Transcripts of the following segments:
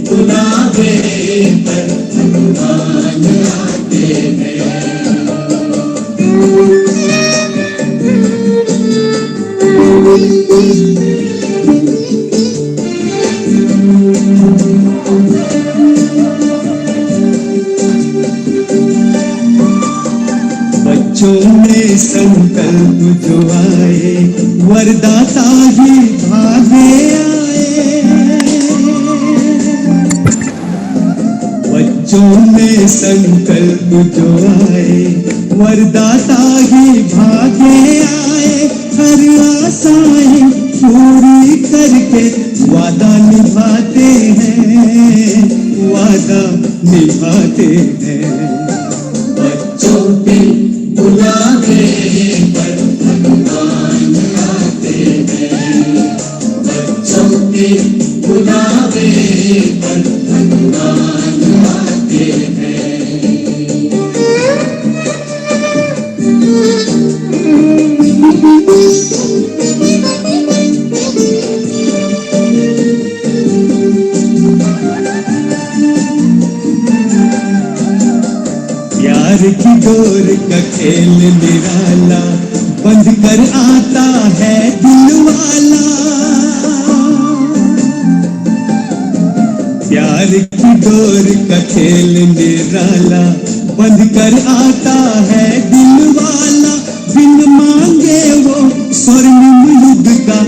बुलावे पर भगवान आते हैं। बच्चों में संकल्प जो आए, वरदाता ही भागे आए। बच्चों में संकल्प जो आए, वरदाता ही भागे आए। हर आशाएं पूरी करके वादा निभाते हैं, वादा निभाते हैं। बच्चों के बुलावे पर भगवान आते हैं। बच्चों के बुलावे पर भगवान आते हैं। प्यार की डोर का खेल निराला, बंध कर आता है दिल वाला। प्यार की डोर का खेल निराला, बंध कर आता है दिल वाला। बिन मांगे वो स्वर्णिम युग का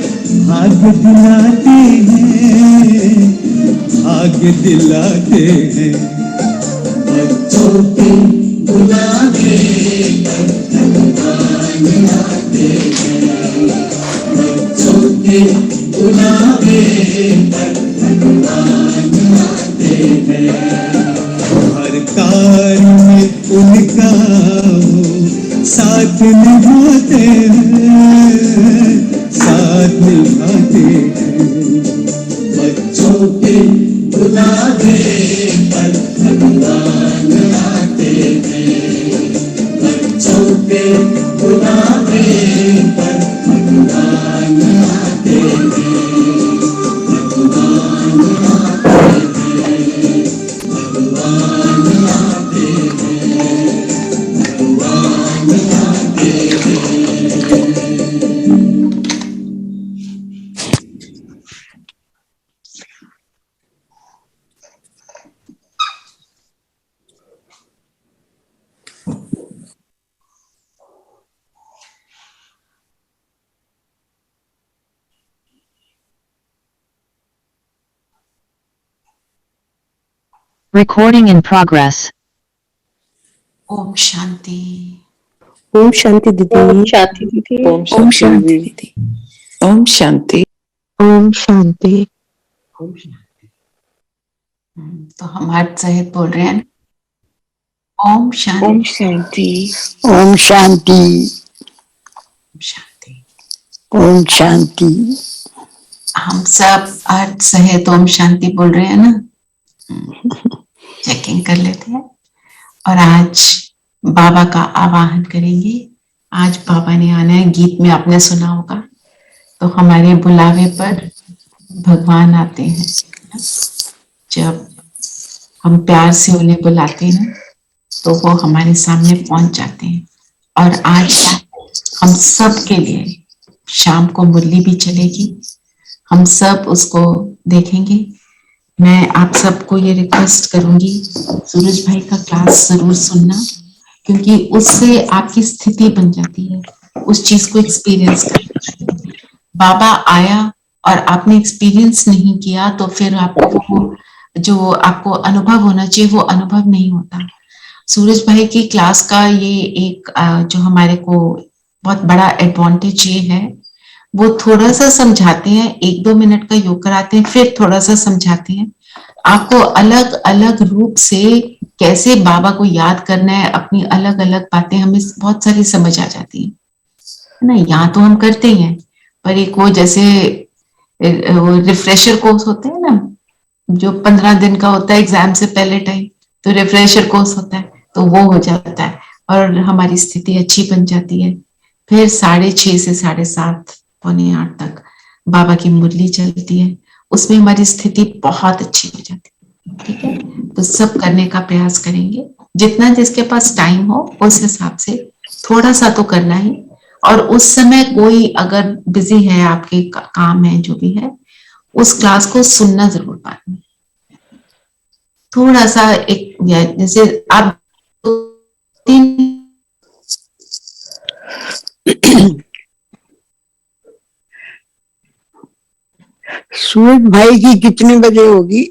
भाग्य दिलाते हैं, भाग्य दिलाते हैं। बच्चों के बुलावे पर भगवान आते हैं। बच्चों के बुलावे पर भगवान आते हैं। हर कार्य में उनका साथ निभाते हैं, साथ निभाते हैं। बच्चों के बुलावे पर भगवान आते हैं। बच्चों के बुलावे पर भगवान आते हैं। भगवान आते हैं, भगवान आते हैं, भगवान आते हैं। Recording in progress. Om Shanti. Om Shanti दीदी। ओम शांति दीदी। ओम शांति दीदी। ओम शांति। ओम शांति। ओम शांति। तो हम हट सहित बोल रहे हैं। ओम शांति। ओम शांति। ओम शांति। ओम शांति। ओम शांति। हम सब अर्थ सहित ओम शांति बोल रहे हैं ना, चेकिंग कर लेते हैं। और आज बाबा का आवाहन करेंगे। आज बाबा ने आना है, गीत में आपने सुना होगा। तो हमारे बुलावे पर भगवान आते हैं। जब हम प्यार से उन्हें बुलाते हैं तो वो हमारे सामने पहुंच जाते हैं। और आज हम सब के लिए शाम को मुरली भी चलेगी, हम सब उसको देखेंगे। मैं आप सबको ये रिक्वेस्ट करूंगी, सूरज भाई का क्लास जरूर सुनना, क्योंकि उससे आपकी स्थिति बन जाती है, उस चीज को एक्सपीरियंस करना। बाबा आया और आपने एक्सपीरियंस नहीं किया तो फिर आपको वो जो आपको अनुभव होना चाहिए वो अनुभव नहीं होता। सूरज भाई की क्लास का ये एक जो हमारे को बहुत बड़ा एडवांटेज ये है, वो थोड़ा सा समझाते हैं, 1-2 मिनट का योग कराते हैं, फिर थोड़ा सा समझाते हैं आपको अलग अलग रूप से कैसे बाबा को याद करना है। अपनी अलग अलग बातें हमें बहुत सारी समझ आ जाती है ना। यहाँ तो हम करते ही हैं, पर एक वो जैसे रिफ्रेशर कोर्स होते हैं ना, जो 15 दिन का होता है एग्जाम से पहले टाइम, तो रिफ्रेशर कोर्स होता है, तो वो हो जाता है और हमारी स्थिति अच्छी बन जाती है। फिर 6:30 से 7:30 पौने 8 तक बाबा की मुरली चलती है। उसमें हमारी स्थिति बहुत अच्छी हो जाती है। ठीक है, तो सब करने का प्रयास करेंगे, जितना जिसके पास टाइम हो उस हिसाब से थोड़ा सा तो करना ही। और उस समय कोई अगर बिजी है, आपके काम है, जो भी है, उस क्लास को सुनना जरूर पाए। थोड़ा सा एक जैसे आप 2-3 सूरज भाई की कितने बजे होगी?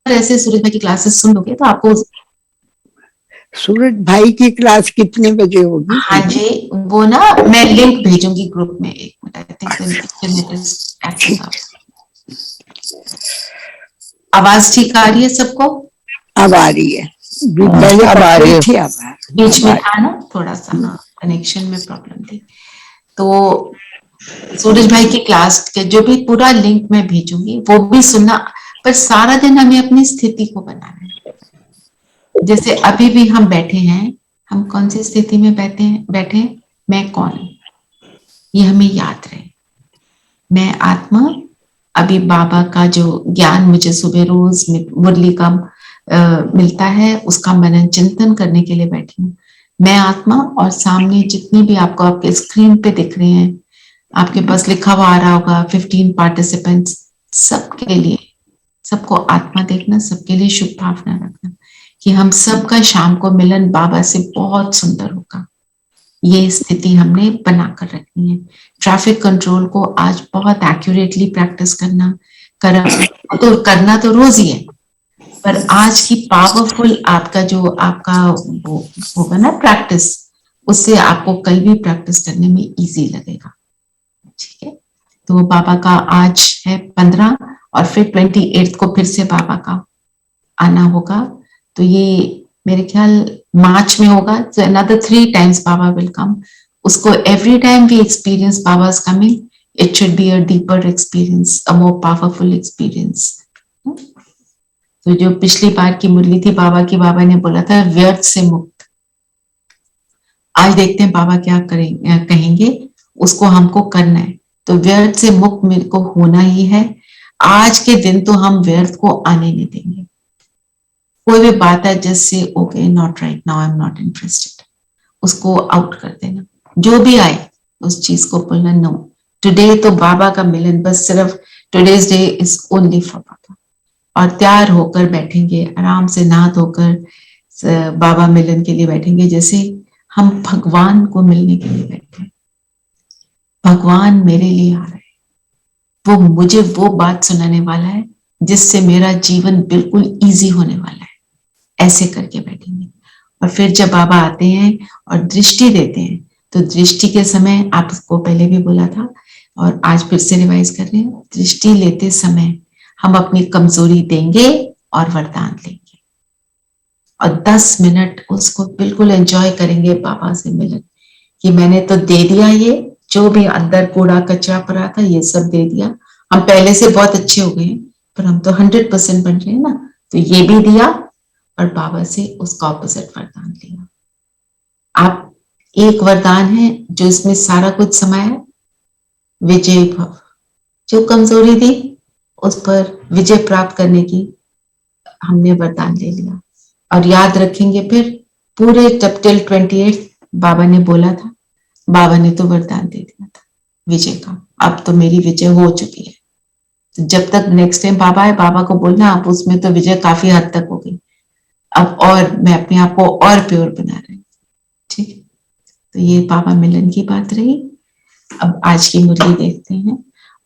ऐसे सूरज भाई की क्लासेस सुन लोगे तो आपको, सूरज भाई की क्लास कितने बजे होगी? हाँ जी, वो ना मैं लिंक भेजूंगी ग्रुप में, एक minute, I think internet is acting ठीक, अप। आवाज ठीक आ रही है सबको? अब आ रही है। पहले अब आ रही है। थी, अब आ रही बीच अब में आ था ना थोड़ा सा, हाँ, कनेक्शन में प्रॉब्लम थी। तो सूरज भाई की क्लास के जो भी पूरा लिंक मैं भेजूंगी वो भी सुनना, पर सारा दिन हमें अपनी स्थिति को बनाना है। जैसे अभी भी हम बैठे हैं, हम कौन सी स्थिति में बैठे हैं, मैं कौन हूं, ये हमें याद रहे। मैं आत्मा, अभी बाबा का जो ज्ञान मुझे सुबह रोज मुरली का मिलता है, उसका मनन चिंतन करने के लिए बैठी हूँ। मैं आत्मा, और सामने जितने भी आपको आपके स्क्रीन पे दिख रहे हैं, आपके पास लिखा हुआ आ रहा होगा 15 पार्टिसिपेंट्स, सबके लिए, सबको आत्मा देखना, सबके लिए शुभ भावना रखना कि हम सबका शाम को मिलन बाबा से बहुत सुंदर होगा। ये स्थिति हमने बनाकर रखनी है। ट्रैफिक कंट्रोल को आज बहुत एक्यूरेटली प्रैक्टिस करना तो रोज ही है, पर आज की पावरफुल आपका जो आपका वो होगा ना प्रैक्टिस, उससे आपको कल भी प्रैक्टिस करने में इजी लगेगा। ठीक है, तो बाबा का आज है 15, और फिर 28 को फिर से बाबा का आना होगा। तो ये मेरे ख्याल मार्च में होगा। So another 3 times Baba will come. उसको every time we experience Baba's coming, it should be a deeper experience, a more powerful experience. तो जो पिछली बार की मुरली थी बाबा की, बाबा ने बोला था व्यर्थ से मुक्त। आज देखते हैं बाबा क्या कहेंगे, उसको हमको करना है। तो व्यर्थ से मुक्त मेरे को होना ही है। आज के दिन तो हम व्यर्थ को आने नहीं देंगे। कोई भी बात है जैसे okay, not right now, I am not interested, उसको आउट कर देना। जो भी आए उस चीज को बोलना नो, टुडे तो बाबा का मिलन, बस सिर्फ today's day is only for बाबा। और तैयार होकर बैठेंगे, आराम से नहा धोकर बाबा मिलन के लिए बैठेंगे, जैसे हम भगवान को मिलने के लिए बैठे। भगवान मेरे लिए आ रहा है, वो मुझे वो बात सुनाने वाला है जिससे मेरा जीवन बिल्कुल इजी होने वाला है। ऐसे करके बैठेंगे। और फिर जब बाबा आते हैं और दृष्टि देते हैं, तो दृष्टि के समय, आपको पहले भी बोला था और आज फिर से रिवाइज कर रहे हैं, दृष्टि लेते समय हम अपनी कमजोरी देंगे और वरदान लेंगे, और 10 मिनट उसको बिल्कुल एंजॉय करेंगे बाबा से मिलन, कि मैंने तो दे दिया, ये जो भी अंदर कूड़ा कचरा पड़ा था ये सब दे दिया। हम पहले से बहुत अच्छे हो गए, पर हम तो 100% बन रहे हैं ना, तो ये भी दिया और बाबा से उसका ऑपोजिट वरदान लिया। आप एक वरदान है जो इसमें सारा कुछ समाया है, विजय भव। जो कमजोरी थी उस पर विजय प्राप्त करने की हमने वरदान ले लिया। और याद रखेंगे फिर पूरे टिल 28 बाबा ने बोला था, बाबा ने तो वरदान दे दिया था विजय का, अब तो मेरी विजय हो चुकी है। तो जब तक नेक्स्ट टाइम बाबा आए, बाबा को बोलना आप उसमें तो विजय काफी हद तक हो गई, अब और मैं अपने आप को और प्योर बना रही। ठीक है, तो ये बाबा मिलन की बात रही। अब आज की मुरली देखते हैं,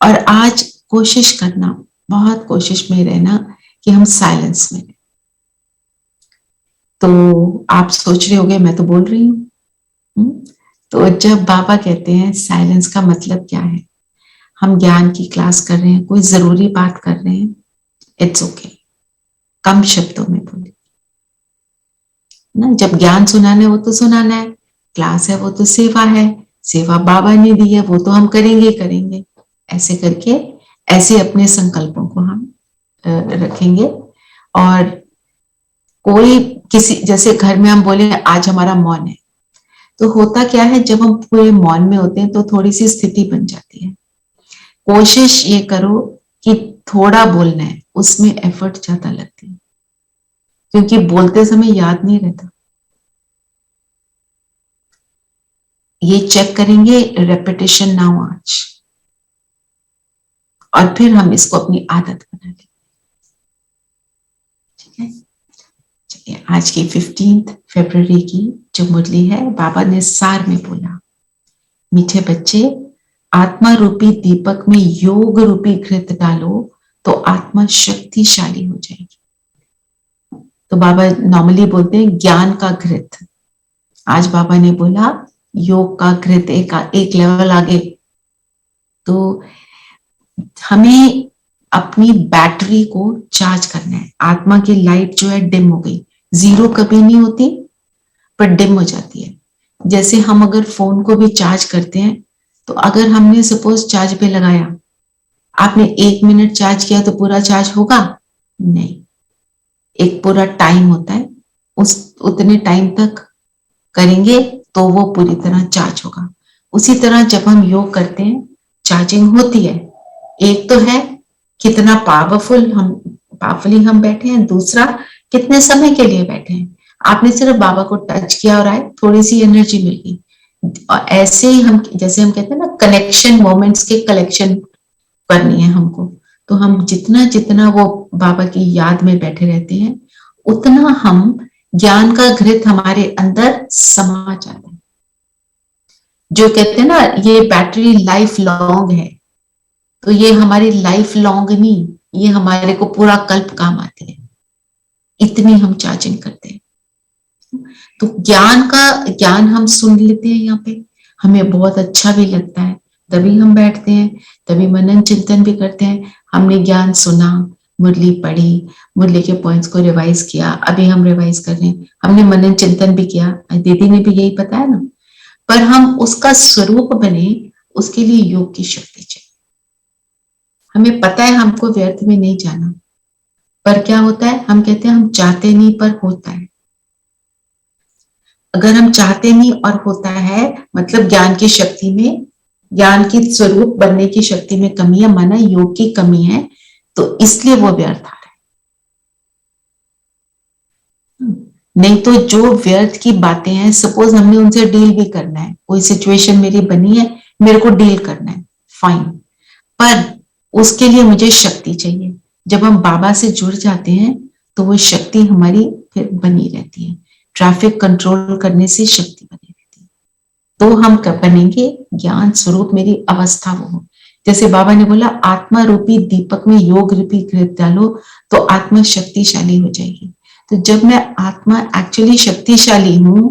और आज कोशिश करना, बहुत कोशिश में रहना कि हम साइलेंस में। तो आप सोच रहे होंगे मैं तो बोल रही हूँ, तो जब बाबा कहते हैं साइलेंस का मतलब क्या है, हम ज्ञान की क्लास कर रहे हैं, कोई जरूरी बात कर रहे हैं, इट्स ओके, कम शब्दों में बोले ना। जब ज्ञान सुनाना है वो तो सुनाना है, क्लास है वो तो सेवा है, सेवा बाबा ने दी है वो तो हम करेंगे करेंगे। ऐसे करके ऐसे अपने संकल्पों को हम रखेंगे। और कोई किसी, जैसे घर में हम बोले आज हमारा मौन है, तो होता क्या है जब हम पूरे मौन में होते हैं तो थोड़ी सी स्थिति बन जाती है। कोशिश ये करो कि थोड़ा बोलना है, उसमें एफर्ट ज्यादा लगती है, क्योंकि बोलते समय याद नहीं रहता। ये चेक करेंगे रेपिटेशन नाउ आज, और फिर हम इसको अपनी आदत बना लेंगे। ठीक है, चलिए आज की 15 फरवरी की जो मुरली है, बाबा ने सार में बोला, मीठे बच्चे, आत्मा रूपी दीपक में योग रूपी घृत डालो तो आत्मा शक्तिशाली हो जाएगी। तो बाबा नॉर्मली बोलते हैं ज्ञान का घृत, आज बाबा ने बोला योग का घृत एक लेवल आगे। तो हमें अपनी बैटरी को चार्ज करना है। आत्मा की लाइट जो है डिम हो गई, जीरो कभी नहीं होती पर डिम हो जाती है। जैसे हम अगर फोन को भी चार्ज करते हैं, तो अगर हमने सपोज चार्ज पे लगाया, आपने 1 मिनट चार्ज किया तो पूरा चार्ज होगा नहीं, एक पूरा टाइम होता है, उतने टाइम तक करेंगे तो वो पूरी तरह चार्ज होगा। उसी तरह जब हम योग करते हैं चार्जिंग होती है। एक तो है कितना पावरफुली हम बैठे हैं, दूसरा कितने समय के लिए बैठे हैं। आपने सिर्फ बाबा को टच किया और आए, थोड़ी सी एनर्जी मिल गई। और ऐसे ही हम, जैसे हम कहते हैं ना, कनेक्शन मोमेंट्स के कलेक्शन करनी है हमको। तो हम जितना जितना वो बाबा की याद में बैठे रहते हैं, उतना हम ज्ञान का घृत हमारे अंदर समा जाता है। जो कहते हैं ना, ये बैटरी लाइफ लॉन्ग है, तो ये हमारी लाइफ लॉन्ग नहीं, ये हमारे को पूरा कल्प काम आते हैं, इतनी हम चार्जिंग करते हैं। तो ज्ञान हम सुन लेते हैं, यहाँ पे हमें बहुत अच्छा भी लगता है, तभी हम बैठते हैं, तभी मनन चिंतन भी करते हैं। हमने ज्ञान सुना, मुरली पढ़ी, मुरली के पॉइंट्स को रिवाइज किया, अभी हम रिवाइज कर रहे हैं, हमने मनन चिंतन भी किया, दीदी ने भी यही बताया ना। पर हम उसका स्वरूप बने, उसके लिए योग की शक्ति चाहिए। हमें पता है हमको व्यर्थ में नहीं जाना, पर क्या होता है, हम कहते हैं हम चाहते नहीं पर होता है। अगर हम चाहते नहीं और होता है, मतलब ज्ञान की शक्ति में, ज्ञान की स्वरूप बनने की शक्ति में कमी है, माना योग की कमी है, तो इसलिए वो व्यर्थ आ रहा है। नहीं तो जो व्यर्थ की बातें हैं, सपोज हमने उनसे डील भी करना है, कोई सिचुएशन मेरी बनी है, मेरे को डील करना है, फाइन, पर उसके लिए मुझे शक्ति चाहिए। जब हम बाबा से जुड़ जाते हैं तो वो शक्ति हमारी फिर बनी रहती है। ट्रैफिक कंट्रोल करने से शक्ति बनी रहती है। तो हम कब बनेंगे, ज्ञान स्वरूप मेरी अवस्था वो हो। जैसे बाबा ने बोला, आत्मा रूपी दीपक में योग रूपी घृत डालो तो आत्मा शक्तिशाली हो जाएगी। तो जब मैं आत्मा एक्चुअली शक्तिशाली हूं,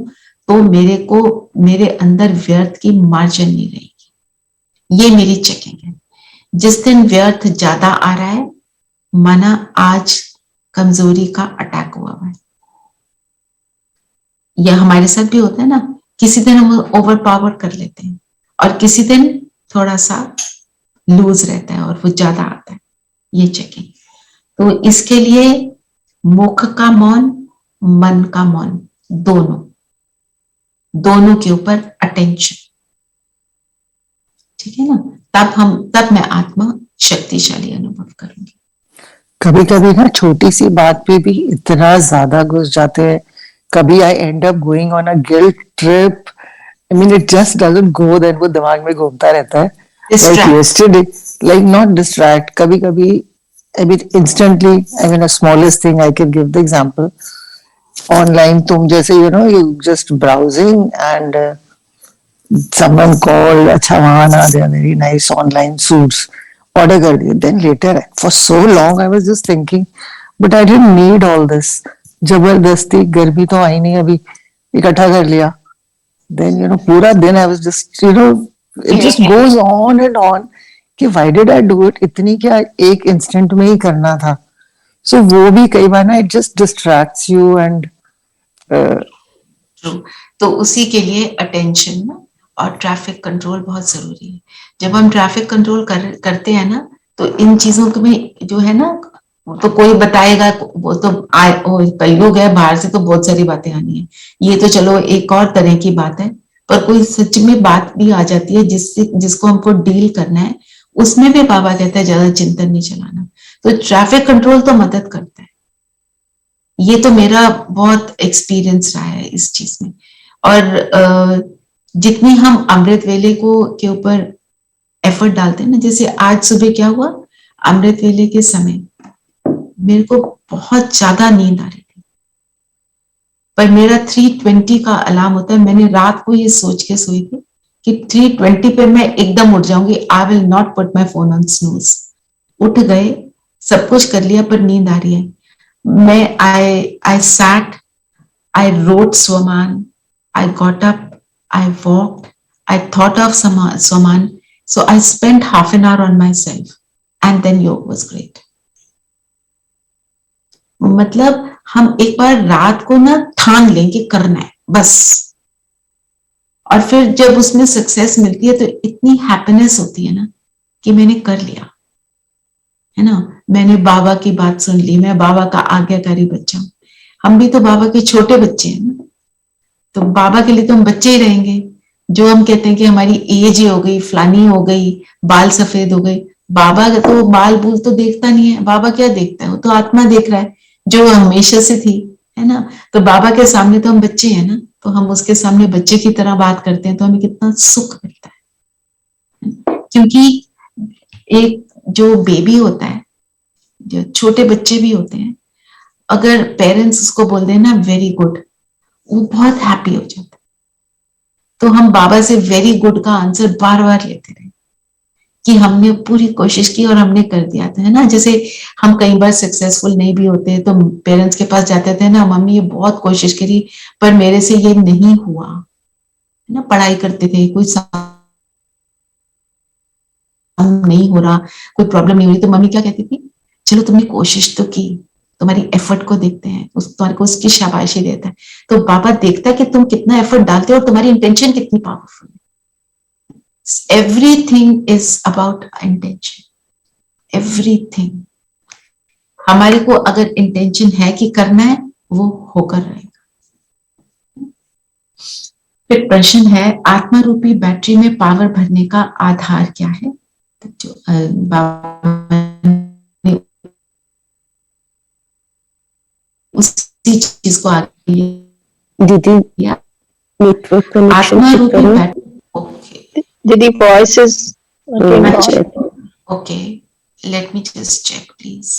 तो मेरे अंदर व्यर्थ की मार्जिन नहीं रहेगी। ये मेरी चेकिंग है। जिस दिन व्यर्थ ज्यादा आ रहा है, माना आज कमजोरी का अटैक हुआ है, यह हमारे साथ भी होता है ना, किसी दिन हम ओवर पावर कर लेते हैं और किसी दिन थोड़ा सा लूज रहता है और वो ज्यादा आता है, ये चेकिंग। तो इसके लिए मुख का मौन, मन का मौन, दोनों के ऊपर अटेंशन, ठीक है ना, तब मैं आत्मा शक्तिशाली अनुभव करूंगी। कभी कभी ना छोटी सी बात पे भी इतना ज्यादा घुस जाते हैं। कभी I end up going on a guilt trip, I mean it just doesn't go, then वो दिमाग में घूमता रहता है। Like yesterday, like not distract, कभी कभी I mean instantly, I mean a smallest thing, I can give the example. Online तुम जैसे you just browsing and someone called, अच्छा वहां ना, they are very nice online suits, order कर दिए। then later for so long I was just thinking but I didn't need all this, जबरदस्ती, गर्मी तो आई नहीं, अभी इकट्ठा कर लिया। then पूरा दिन I was just it just goes on and on कि why did I do it, इतनी क्या एक इंस्टेंट में ही करना था। so वो भी कई बार ना it just distracts you and तो उसी के लिए अटेंशन ना और ट्रैफिक कंट्रोल बहुत जरूरी है। जब हम ट्रैफिक कंट्रोल करते हैं ना, तो इन चीजों के में जो है ना, तो कोई बताएगा, वो तो कलयुग है, बाहर से तो बहुत सारी बातें आनी है, ये तो चलो एक और तरह की बात है, पर कोई सच में बात भी आ जाती है जिसको हमको डील करना है, उसमें भी बाबा कहता है ज्यादा चिंतन नहीं चलाना। तो ट्रैफिक कंट्रोल तो मदद करता है, ये तो मेरा बहुत एक्सपीरियंस रहा है इस चीज में। और जितनी हम अमृत वेले को के ऊपर एफर्ट डालते हैं ना, जैसे आज सुबह क्या हुआ, अमृत वेले के समय मेरे को बहुत ज्यादा नींद आ रही थी, पर मेरा 3:20 का अलार्म होता है। मैंने रात को ये सोच के सोई थी कि 3:20 पे मैं एकदम उठ जाऊंगी, I will not put my phone on snooze. उठ गए, सब कुछ कर लिया, पर नींद आ रही है। मैं आई सैट, आई रोट स्वमान, I got up, I walked, I thought of स्वमान, so I spent half an hour on myself and then yoga was great. मतलब हम एक बार रात को ना ठान लें कि करना है बस, और फिर जब उसमें सक्सेस मिलती है तो इतनी हैप्पीनेस होती है ना कि मैंने कर लिया, है ना, मैंने बाबा की बात सुन ली, मैं बाबा का आज्ञाकारी बच्चा हूं। हम भी तो बाबा के छोटे बच्चे हैं ना, तो बाबा के लिए तो हम बच्चे ही रहेंगे। जो हम कहते हैं कि हमारी एज हो गई, फलानी हो गई, बाल सफेद हो गए, बाबा तो बाल बूल तो देखता नहीं है। बाबा क्या देखता है, वो तो आत्मा देख रहा है जो हमेशा से थी, है ना। तो बाबा के सामने तो हम बच्चे हैं ना, तो हम उसके सामने बच्चे की तरह बात करते हैं तो हमें कितना सुख मिलता है। क्योंकि एक जो बेबी होता है, जो छोटे बच्चे भी होते हैं, अगर पेरेंट्स उसको बोल देना वेरी गुड, वो बहुत हैप्पी हो जाता है। तो हम बाबा से वेरी गुड का आंसर बार बार लेते रहे कि हमने पूरी कोशिश की और हमने कर दिया था, है ना। जैसे हम कई बार सक्सेसफुल नहीं भी होते तो पेरेंट्स के पास जाते थे ना, मम्मी ये बहुत कोशिश करी पर मेरे से ये नहीं हुआ, है ना। पढ़ाई करते थे, कोई नहीं हो रहा, कोई प्रॉब्लम नहीं हो रही, तो मम्मी क्या कहती थी, चलो तुमने कोशिश तो की, तुम्हारी एफर्ट को देखते हैं, तुम्हारे को उसकी शाबाशी देता है। तो बाबा देखता है कि तुम कितना एफर्ट डालते हो और तुम्हारी इंटेंशन कितनी पावरफुल है। Everything is about intention, everything. हमारे को अगर इंटेंशन है कि करना है, वो होकर रहेगा। फिर प्रश्न है, आत्मा रूपी बैटरी में पावर भरने का आधार क्या है। जो बाबा ने उसी चीज को आगे दीदी लिया। नेटवर्क कनेक्शन आत्मा चेक रूपी करो। बैटरी, ओके दीदी voice is okay, let me just check please.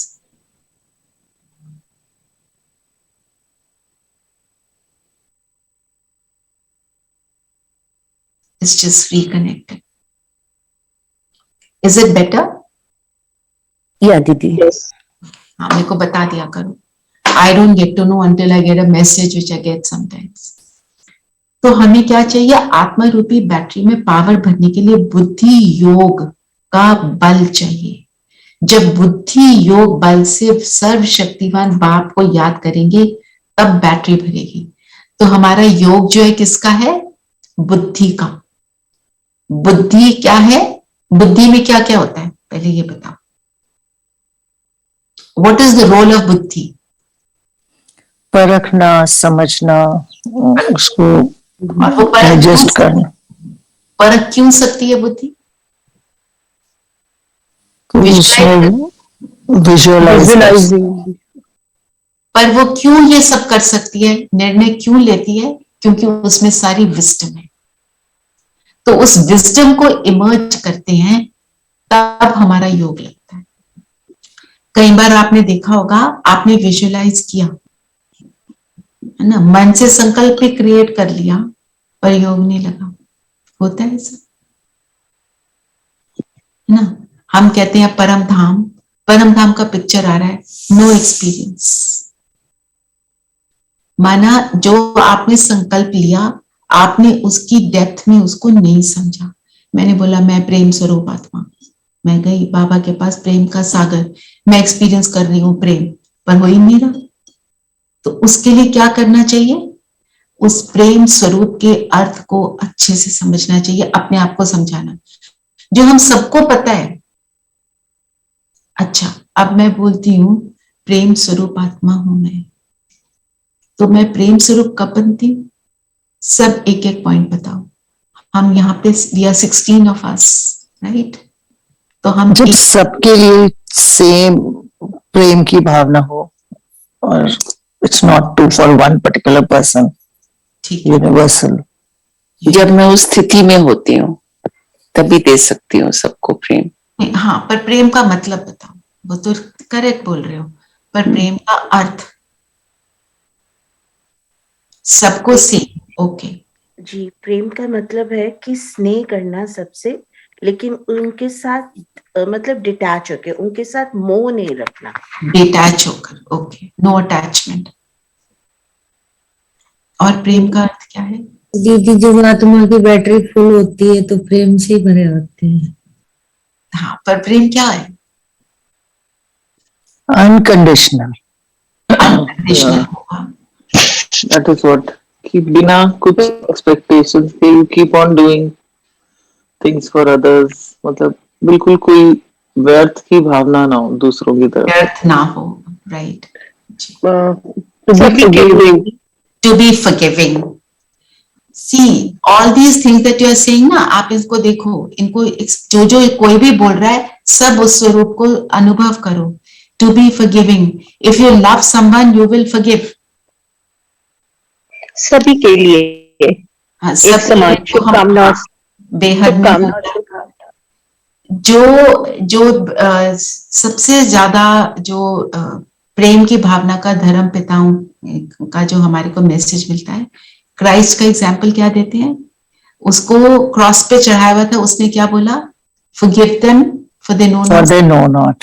It's just reconnected. Is it better? या दीदी हाँ, मेरे को बता दिया करो। I don't get to know until I get a message which I get sometimes. तो हमें क्या चाहिए, आत्मा रूपी बैटरी में पावर भरने के लिए बुद्धि योग का बल चाहिए। जब बुद्धि योग बल से सर्वशक्तिवान बाप को याद करेंगे तब बैटरी भरेगी। तो हमारा योग जो है किसका है, बुद्धि का। बुद्धि क्या है, बुद्धि में क्या क्या होता है पहले ये बताओ। What is the role of बुद्धि। परखना, समझना, उसको और वो डाइजेस्ट करना, परख क्यों सकती है बुद्धि, विजुअलाइजिंग। पर वो क्यों ये सब कर सकती है, निर्णय क्यों लेती है, क्योंकि उसमें सारी विजडम है। तो उस विजडम को इमर्ज करते हैं तब हमारा योग लगता है। कई बार आपने देखा होगा, आपने विजुअलाइज किया, है ना, मन से संकल्प भी क्रिएट कर लिया पर योग नहीं लगा, होता है ऐसा, है ना। हम कहते हैं परम धाम, परम धाम का पिक्चर आ रहा है, नो एक्सपीरियंस। माना जो आपने संकल्प लिया, आपने उसकी डेप्थ में उसको नहीं समझा। मैंने बोला मैं प्रेम स्वरूप आत्मा, मैं गई बाबा के पास, प्रेम का सागर, मैं एक्सपीरियंस कर रही हूं प्रेम, पर हो ही नहीं रहा। तो उसके लिए क्या करना चाहिए, उस प्रेम स्वरूप के अर्थ को अच्छे से समझना चाहिए, अपने आप को समझाना, जो हम सबको पता है। अच्छा, अब मैं बोलती हूं प्रेम स्वरूप आत्मा हूं मैं, तो मैं प्रेम स्वरूप कब बनती हूं, सब एक एक पॉइंट बताओ। हम यहाँ पे we are 16 of us, right. तो हम जब सबके लिए सेम प्रेम की भावना हो और it's not to for one particular person, ठीक है, यूनिवर्सल। जब मैं उस स्थिति में होती हूँ तभी दे सकती हूँ सबको प्रेम। हाँ, पर प्रेम का मतलब बताओ। वो तो करेक्ट बोल रहे हो, पर प्रेम का अर्थ सबको सेम। ओके, जी, प्रेम का मतलब है कि स्नेह करना सबसे, लेकिन उनके साथ मतलब डिटैच होके, उनके साथ मोह नहीं रखना। डिटैच होकर। Okay, no attachment. और प्रेम का अर्थ क्या है? दीदी, जब आत्मा की बैटरी फुल होती है तो प्रेम से ही भरे होते हैं। हाँ, पर प्रेम क्या है? अनकंडीशनल। अनकंडीशनल होगा। That is what. कि बिना कुछ expectations के you keep on doing things for others. मतलब बिल्कुल कोई व्यर्थ की भावना ना हो दूसरों की तरफ। व्यर्थ ना हो, right. To be forgiving. To be forgiving. See all these things that you are saying ना, आप इसको देखो, इनको जो जो कोई भी बोल रहा है, सब उस स्वरूप को अनुभव करो। To be forgiving. If you love someone you will forgive. सभी के लिए हाँ, एक सब समान शुभकामना, शुभकामना बेहद में शुभकामना। जो सबसे ज्यादा जो प्रेम की भावना का धर्म पिताओं का जो हमारे को मैसेज मिलता है, क्राइस्ट का एग्जाम्पल क्या देते हैं? उसको क्रॉस पे चढ़ाया हुआ था, उसने क्या बोला? Forgive them for they know For not. they know not.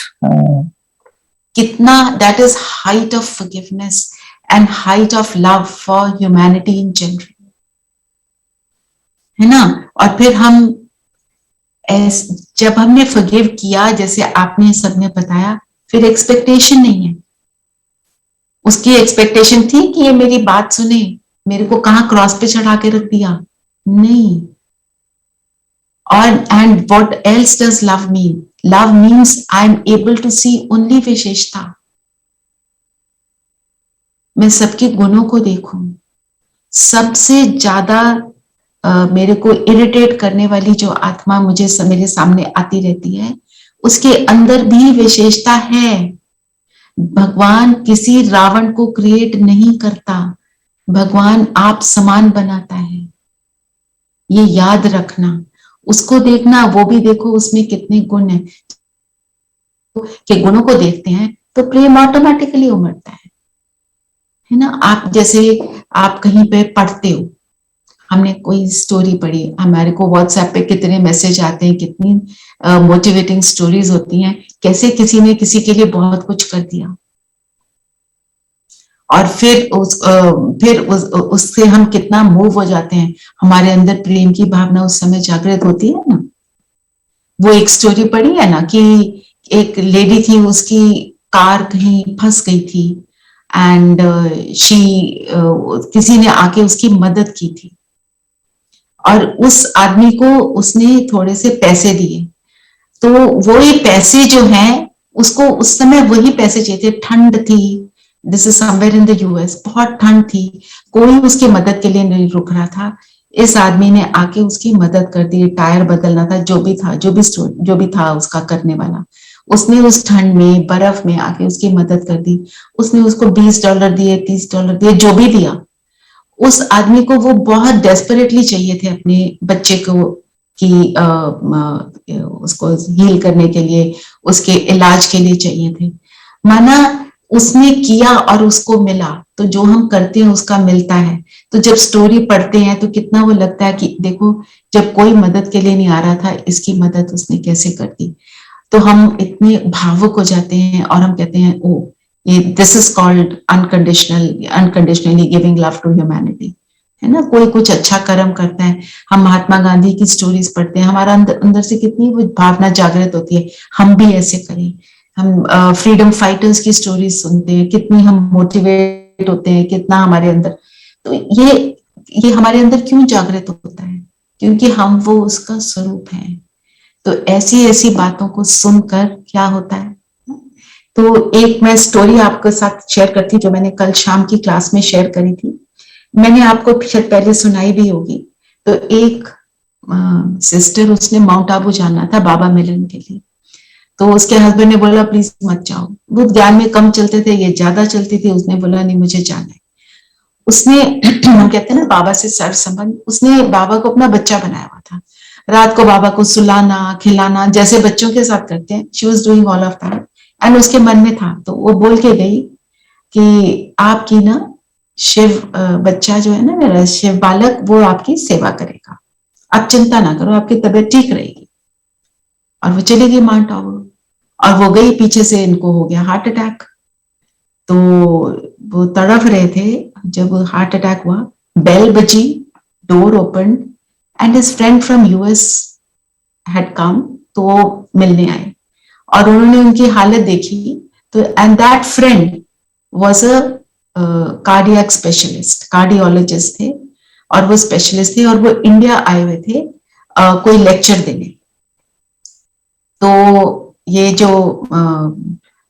कितना that is height of forgiveness and height of love for humanity in general, है ना? और फिर हम जब हमने फॉरगिव किया, जैसे आपने सबने बताया, फिर एक्सपेक्टेशन नहीं है। उसकी एक्सपेक्टेशन थी कि ये मेरी बात सुने, मेरे को कहां क्रॉस पे चढ़ा के रख दिया? नहीं। और and what else does love mean? Love means I am able to see only विशेषता। मैं सबके गुणों को देखूं। सबसे ज्यादा मेरे को इरिटेट करने वाली जो आत्मा मुझे मेरे सामने आती रहती है, उसके अंदर भी विशेषता है। भगवान किसी रावण को क्रिएट नहीं करता, भगवान आप समान बनाता है। ये याद रखना, उसको देखना, वो भी देखो उसमें कितने गुण हैं। के गुणों को देखते हैं तो प्रेम ऑटोमेटिकली उमड़ता है ना? आप जैसे आप कहीं पे पढ़ते हो, हमने कोई स्टोरी पढ़ी, हमारे को व्हाट्सएप पे कितने मैसेज आते हैं, कितनी मोटिवेटिंग स्टोरीज होती हैं, कैसे किसी ने किसी के लिए बहुत कुछ कर दिया, और फिर उससे हम कितना मूव हो जाते हैं। हमारे अंदर प्रेम की भावना उस समय जागृत होती है ना। वो एक स्टोरी पढ़ी है ना कि एक लेडी थी, उसकी कार कहीं फंस गई थी एंड किसी ने आके उसकी मदद की थी, और उस आदमी को उसने थोड़े से पैसे दिए। तो वो ये पैसे जो हैं, उसको उस समय वही पैसे चाहिए थे। ठंड थी, this is somewhere in the US, बहुत ठंड थी, कोई उसकी मदद के लिए नहीं रुक रहा था। इस आदमी ने आके उसकी मदद कर दी, टायर बदलना था, जो भी था उसका करने वाला, उसने उस ठंड में बर्फ में आके उसकी मदद कर दी। उसने उसको $20 दिए, $30 दिए, जो भी दिया। उस आदमी को वो बहुत डेस्परेटली चाहिए थे अपने बच्चे को, कि उसको हील करने के लिए, उसके इलाज के लिए चाहिए थे। माना उसने किया और उसको मिला, तो जो हम करते हैं उसका मिलता है। तो जब स्टोरी पढ़ते हैं तो कितना वो लगता है कि देखो, जब कोई मदद के लिए नहीं आ रहा था, इसकी मदद उसने कैसे कर दी। तो हम इतने भावुक हो जाते हैं और हम कहते हैं, ओ ये this is called unconditionally giving love to humanity, है ना? कोई कुछ अच्छा कर्म करता है, हम महात्मा गांधी की स्टोरीज पढ़ते हैं, हमारा अंदर से कितनी वो भावना जागृत होती है, हम भी ऐसे करें। हम फ्रीडम फाइटर्स की स्टोरीज सुनते हैं, कितनी हम मोटिवेट होते हैं, कितना हमारे अंदर। तो ये हमारे अंदर क्यों जागृत होता है? क्योंकि हम वो उसका स्वरूप है। तो ऐसी ऐसी बातों को सुनकर क्या होता है। तो एक मैं स्टोरी आपके साथ शेयर करती, जो मैंने कल शाम की क्लास में शेयर करी थी, मैंने आपको शायद पहले सुनाई भी होगी। तो एक सिस्टर, उसने माउंट आबू जाना था बाबा मिलन के लिए। तो उसके हस्बैंड ने बोला प्लीज मत जाओ। वो ज्ञान में कम चलते थे, ये ज्यादा चलती थी। उसने बोला नहीं मुझे जाना है। उसने हम कहते हैं ना बाबा से सर संबंध, उसने बाबा को अपना बच्चा बनाया हुआ था। रात को बाबा को सुलाना खिलाना जैसे बच्चों के साथ करते हैं, she was doing all of that. And उसके मन में था, तो वो बोल के गई कि आपकी ना शिव बच्चा जो है ना मेरा शिव बालक, वो आपकी सेवा करेगा, आप चिंता ना करो, आपकी तबीयत ठीक रहेगी। और वो चली गई माउंट आबू, और वो गई, पीछे से इनको हो गया हार्ट अटैक। तो वो तड़फ रहे थे। जब हार्ट अटैक हुआ, बेल बजी, door open and his friend from US had come, तो वो मिलने आए और उन्होंने उनकी हालत देखी। तो and that friend was a cardiac specialist, cardiologist थे, और वो स्पेशलिस्ट थे, और वो इंडिया आए हुए थे कोई लेक्चर देने। तो ये जो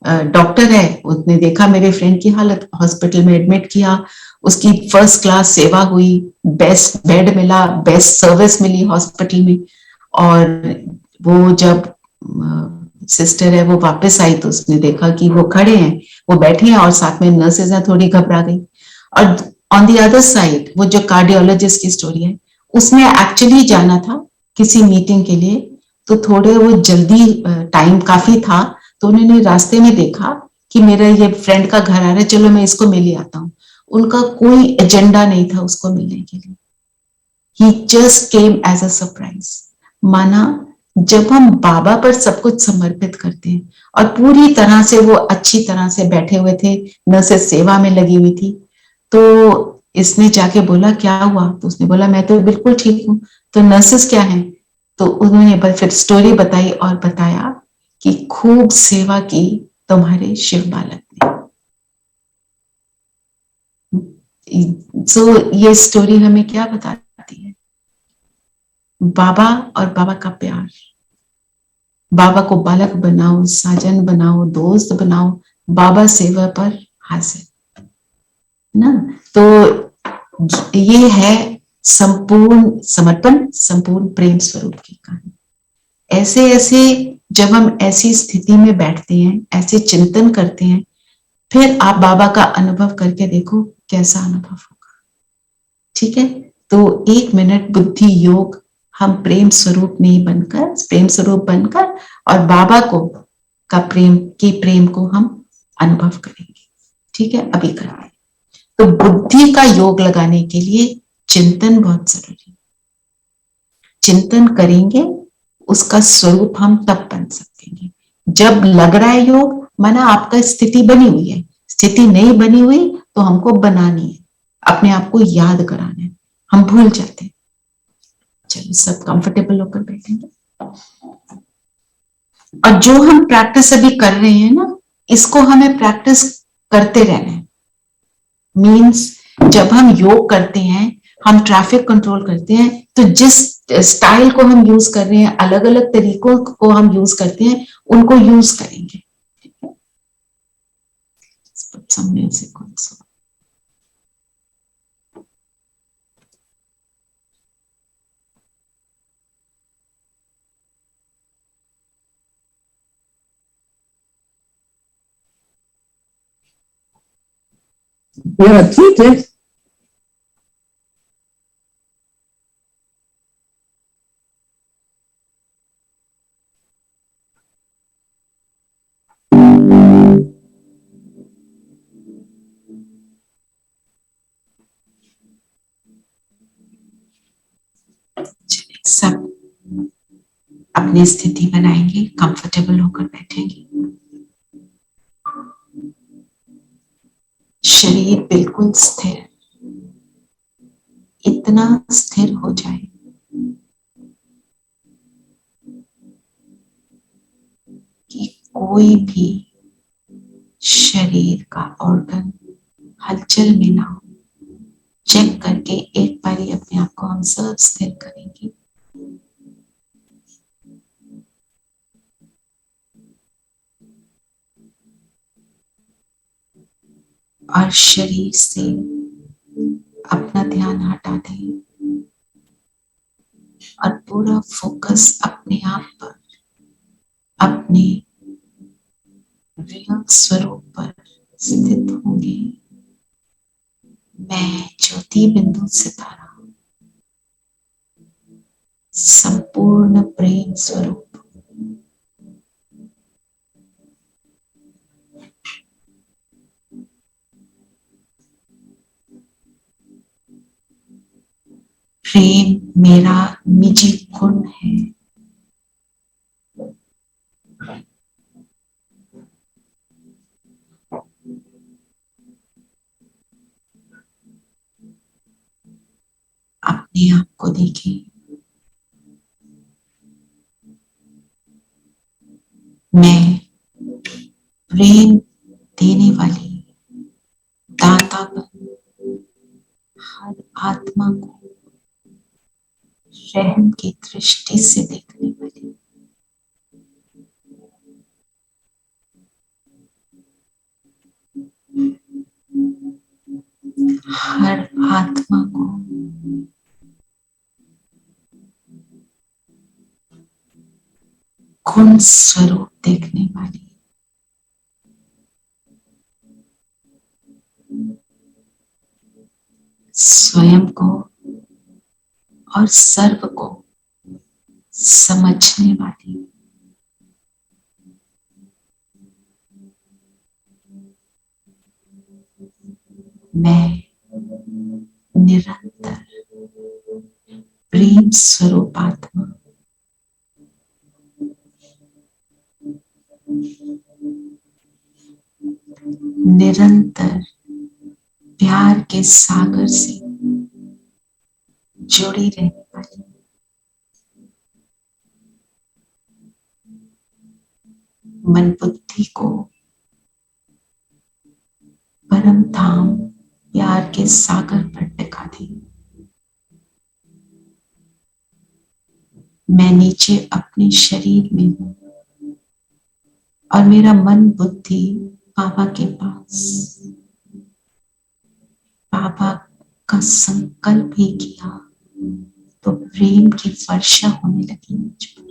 डॉक्टर है उसने देखा मेरे फ्रेंड की हालत, हॉस्पिटल में एडमिट किया, उसकी फर्स्ट क्लास सेवा हुई, बेस्ट बेड मिला, बेस्ट सर्विस मिली हॉस्पिटल में। और वो जब सिस्टर है वो वापस आई तो उसने देखा कि वो खड़े हैं, वो बैठे हैं और साथ में नर्सेज हैं, थोड़ी घबरा गई। और ऑन द अदर साइड वो जो कार्डियोलॉजिस्ट की स्टोरी है, उसने एक्चुअली जाना था किसी मीटिंग के लिए, तो थोड़े वो जल्दी टाइम काफी था, तो उन्होंने रास्ते में देखा कि मेरा ये फ्रेंड का घर आ रहा है, चलो मैं इसको मिल ही आता हूँ। उनका कोई एजेंडा नहीं था उसको मिलने के लिए, he just came as a surprise. माना जब हम बाबा पर सब कुछ समर्पित करते हैं, और पूरी तरह से वो अच्छी तरह से बैठे हुए थे, नर्सेस सेवा में लगी हुई थी, तो इसने जाके बोला क्या हुआ, तो उसने बोला मैं तो बिल्कुल ठीक हूँ। तो नर्सेस क्या है, तो उन्होंने फिर स्टोरी बताई और बताया कि खूब सेवा की तुम्हारे शिव बालक ने। सो ये स्टोरी हमें क्या बताती है, बाबा और बाबा का प्यार। बाबा को बालक बनाओ, साजन बनाओ, दोस्त बनाओ, बाबा सेवा पर हाजिर ना। तो ये है संपूर्ण समर्पण, संपूर्ण प्रेम स्वरूप की कहानी। ऐसे ऐसे जब हम ऐसी स्थिति में बैठते हैं, ऐसे चिंतन करते हैं, फिर आप बाबा का अनुभव करके देखो कैसा अनुभव होगा। ठीक है, तो 1 मिनट बुद्धि योग, हम प्रेम स्वरूप नहीं बनकर, प्रेम स्वरूप बनकर और बाबा को का प्रेम को हम अनुभव करेंगे। ठीक है, अभी करते हैं। तो बुद्धि का योग लगाने के लिए चिंतन बहुत जरूरी है। चिंतन करेंगे, उसका स्वरूप हम तब बन सकेंगे जब लग रहा है योग, माना आपका स्थिति बनी हुई है, स्थिति नहीं बनी हुई तो हमको बनानी है, अपने आप को याद कराना है, हम भूल जाते हैं। चलो सब कंफर्टेबल होकर बैठेंगे, और जो हम प्रैक्टिस अभी कर रहे हैं ना, इसको हमें प्रैक्टिस करते रहना है। मीन्स जब हम योग करते हैं, हम ट्रैफिक कंट्रोल करते हैं, तो जिस स्टाइल को हम यूज कर रहे हैं, अलग अलग तरीकों को हम यूज करते हैं, उनको यूज करेंगे। Some music also. ठीक है। सब अपनी स्थिति बनाएंगे, कंफर्टेबल होकर बैठेंगे, शरीर बिल्कुल स्थिर, इतना स्थिर हो जाए कि कोई भी शरीर का ऑर्गन हलचल में ना हो। चेक करके एक बारी अपने आप को हम सब स्थिर करेंगे। और शरीर से अपना ध्यान हटा दें और पूरा फोकस अपने आप पर, अपने रियल स्वरूप पर स्थित होंगे। मैं ज्योति बिंदु सितारा संपूर्ण प्रेम स्वरूप प्रेम मेरा निजी गुण है। अपने आप को देखिए, मैं प्रेम देने वाली दाता बन हर आत्मा को रहम की दृष्टि से देखने वाली, हर आत्मा को गुण स्वरूप देखने वाली, स्वयं को और सर्व को समझने वाली, मैं निरंतर प्रेम स्वरूप आत्मा निरंतर प्यार के सागर से जुड़ी रहने वाली, मन बुद्धि को परम धाम प्यार के सागर पर टिका दी। मैं नीचे अपने शरीर में हूं और मेरा मन बुद्धि बाबा के पास। बाबा का संकल्प ही किया तो प्रेम की वर्षा होने लगी मुझ पर।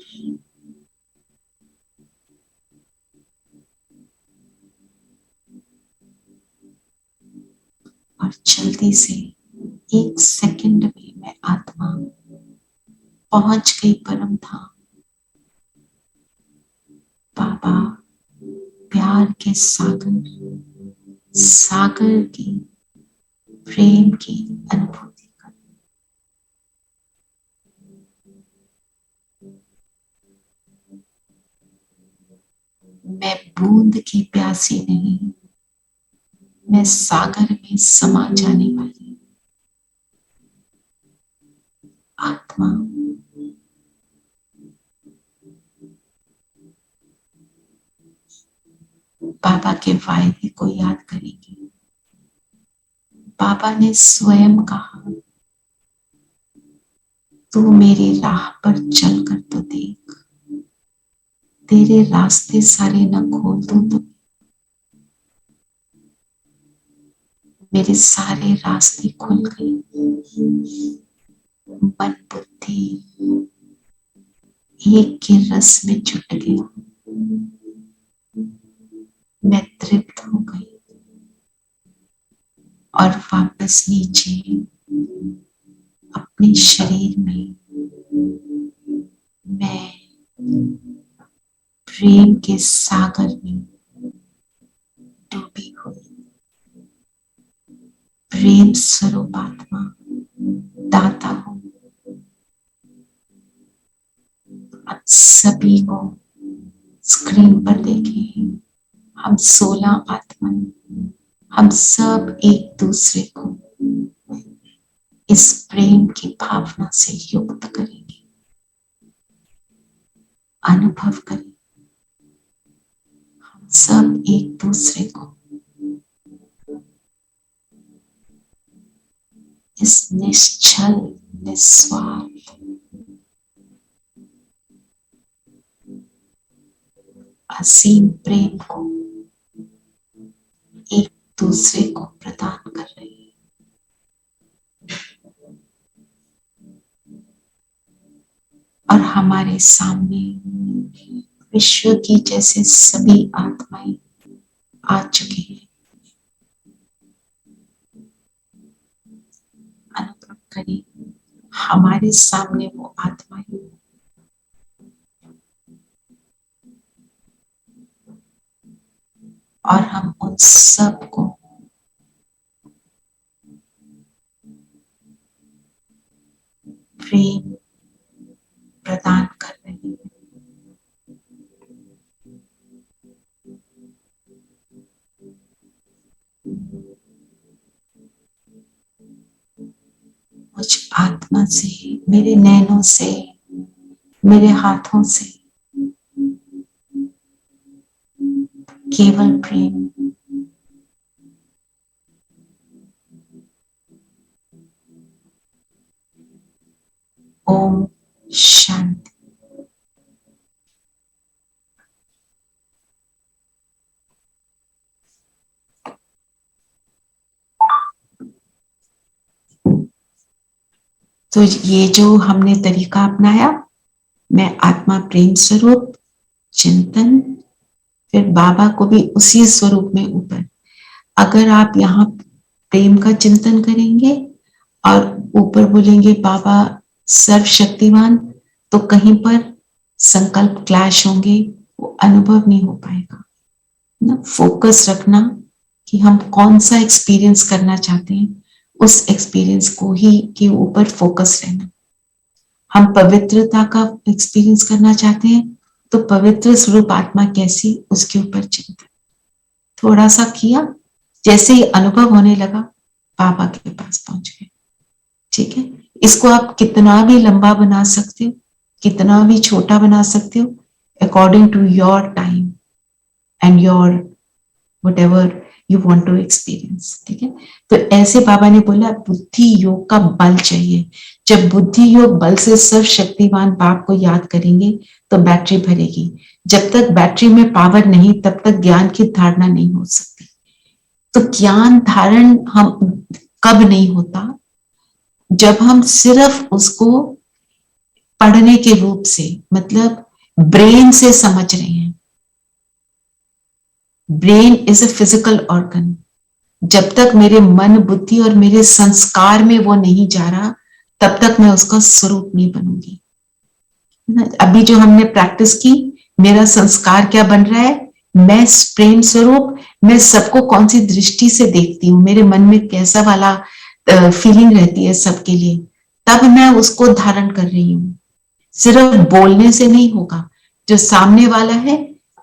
और जल्दी से 1 सेकंड में मैं आत्मा पहुंच गई परम धाम। बाबा प्यार के सागर की प्रेम की अनुभूति कर। मैं बूंद की प्यासी नहीं, मैं सागर में समा जाने वाली आत्मा। बाबा के वायदे को याद करेंगे। बाबा ने स्वयं कहा, तू मेरी राह पर चलकर तो देख, तेरे रास्ते सारे न खोल दूं तो। मेरे सारे रास्ते खुल गए। मन बुद्धि एक के रस में जुट गया। मैं तृप्त हो गई और वापस नीचे अपने शरीर में मैं प्रेम के सागर में डूबी हुई प्रेम स्वरूप आत्मा दाता हूं। आप सभी को स्क्रीन पर देखें, हम 16 आत्माएं, हम सब एक दूसरे को इस प्रेम की भावना से युक्त करेंगे। अनुभव करें, हम सब एक दूसरे को इस निश्चल निस्वार्थ असीम प्रेम को एक दूसरे को प्रदान कर रहे हैं। और हमारे सामने विश्व की जैसे सभी आत्माएं आ चुके हैं। अनुभव करें हमारे सामने वो आत्मा है और हम उन सब को प्रेम प्रदान कर रहे हैं। मुझ आत्मा से, मेरे नैनों से, मेरे हाथों से केवल प्रेम। ओम शांति। तो ये जो हमने तरीका अपनाया, मैं आत्मा प्रेम स्वरूप चिंतन, फिर बाबा को भी उसी स्वरूप में ऊपर। अगर आप यहाँ प्रेम का चिंतन करेंगे और ऊपर बोलेंगे बाबा सर्वशक्तिमान, तो कहीं पर संकल्प क्लैश होंगे, वो अनुभव नहीं हो पाएगा ना। फोकस रखना कि हम कौन सा एक्सपीरियंस करना चाहते हैं, उस एक्सपीरियंस को ही के ऊपर फोकस रहना। हम पवित्रता का एक्सपीरियंस करना चाहते हैं, तो पवित्र स्वरूप आत्मा कैसी, उसके ऊपर चिंतन थोड़ा सा किया, जैसे ही अनुभव होने लगा बाबा के पास पहुंच गए। ठीक है, इसको आप कितना भी लंबा बना सकते हो, कितना भी छोटा बना सकते हो, according to your time and your whatever you want to experience. ठीक है, तो ऐसे बाबा ने बोला बुद्धि योग का बल चाहिए। जब बुद्धि योग बल से सर्वशक्तिमान बाप को याद करेंगे तो बैटरी भरेगी। जब तक बैटरी में पावर नहीं, तब तक ज्ञान की धारणा नहीं हो सकती। तो ज्ञान धारण हम कब नहीं होता, जब हम सिर्फ उसको पढ़ने के रूप से, मतलब ब्रेन से समझ रहे हैं। Brain is a physical organ. जब तक मेरे मन, बुद्धि और मेरे संस्कार में वो नहीं जा रहा, तब तक मैं उसका स्वरूप नहीं बनूंगी। अभी जो हमने प्रैक्टिस की, मेरा संस्कार क्या बन रहा है, मैं प्रेम स्वरूप, मैं सबको कौन सी दृष्टि से देखती हूँ, मेरे मन में कैसा वाला फीलिंग रहती है सबके लिए, तब मैं उसको धारण कर रही हूँ। सिर्फ बोलने से नहीं होगा। जो सामने वाला है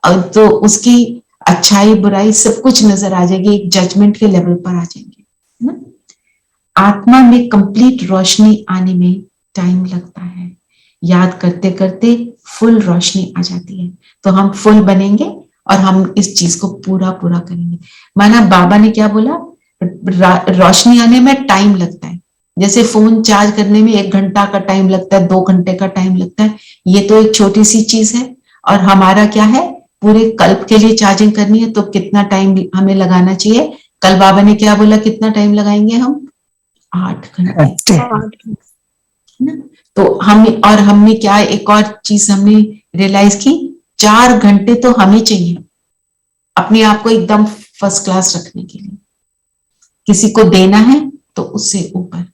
तो उसकी अच्छाई बुराई सब कुछ नजर आ जाएगी, एक जजमेंट के लेवल पर आ जाएंगे, है ना। आत्मा में कंप्लीट रोशनी आने में टाइम लगता है। याद करते करते फुल रोशनी आ जाती है, तो हम फुल बनेंगे और हम इस चीज को पूरा पूरा करेंगे। माना बाबा ने क्या बोला, रोशनी आने में टाइम लगता है। जैसे फोन चार्ज करने में 1 घंटा का टाइम लगता है, 2 घंटे का टाइम लगता है। ये तो एक छोटी सी चीज है, और हमारा क्या है, पूरे कल्प के लिए चार्जिंग करनी है, तो कितना टाइम हमें लगाना चाहिए। कल बाबा ने क्या बोला, कितना टाइम लगाएंगे हम, 8 घंटे, ना। तो हमने क्या, एक और चीज हमने रियलाइज की, 4 घंटे तो हमें चाहिए अपने आप को एकदम फर्स्ट क्लास रखने के लिए। किसी को देना है तो उससे ऊपर।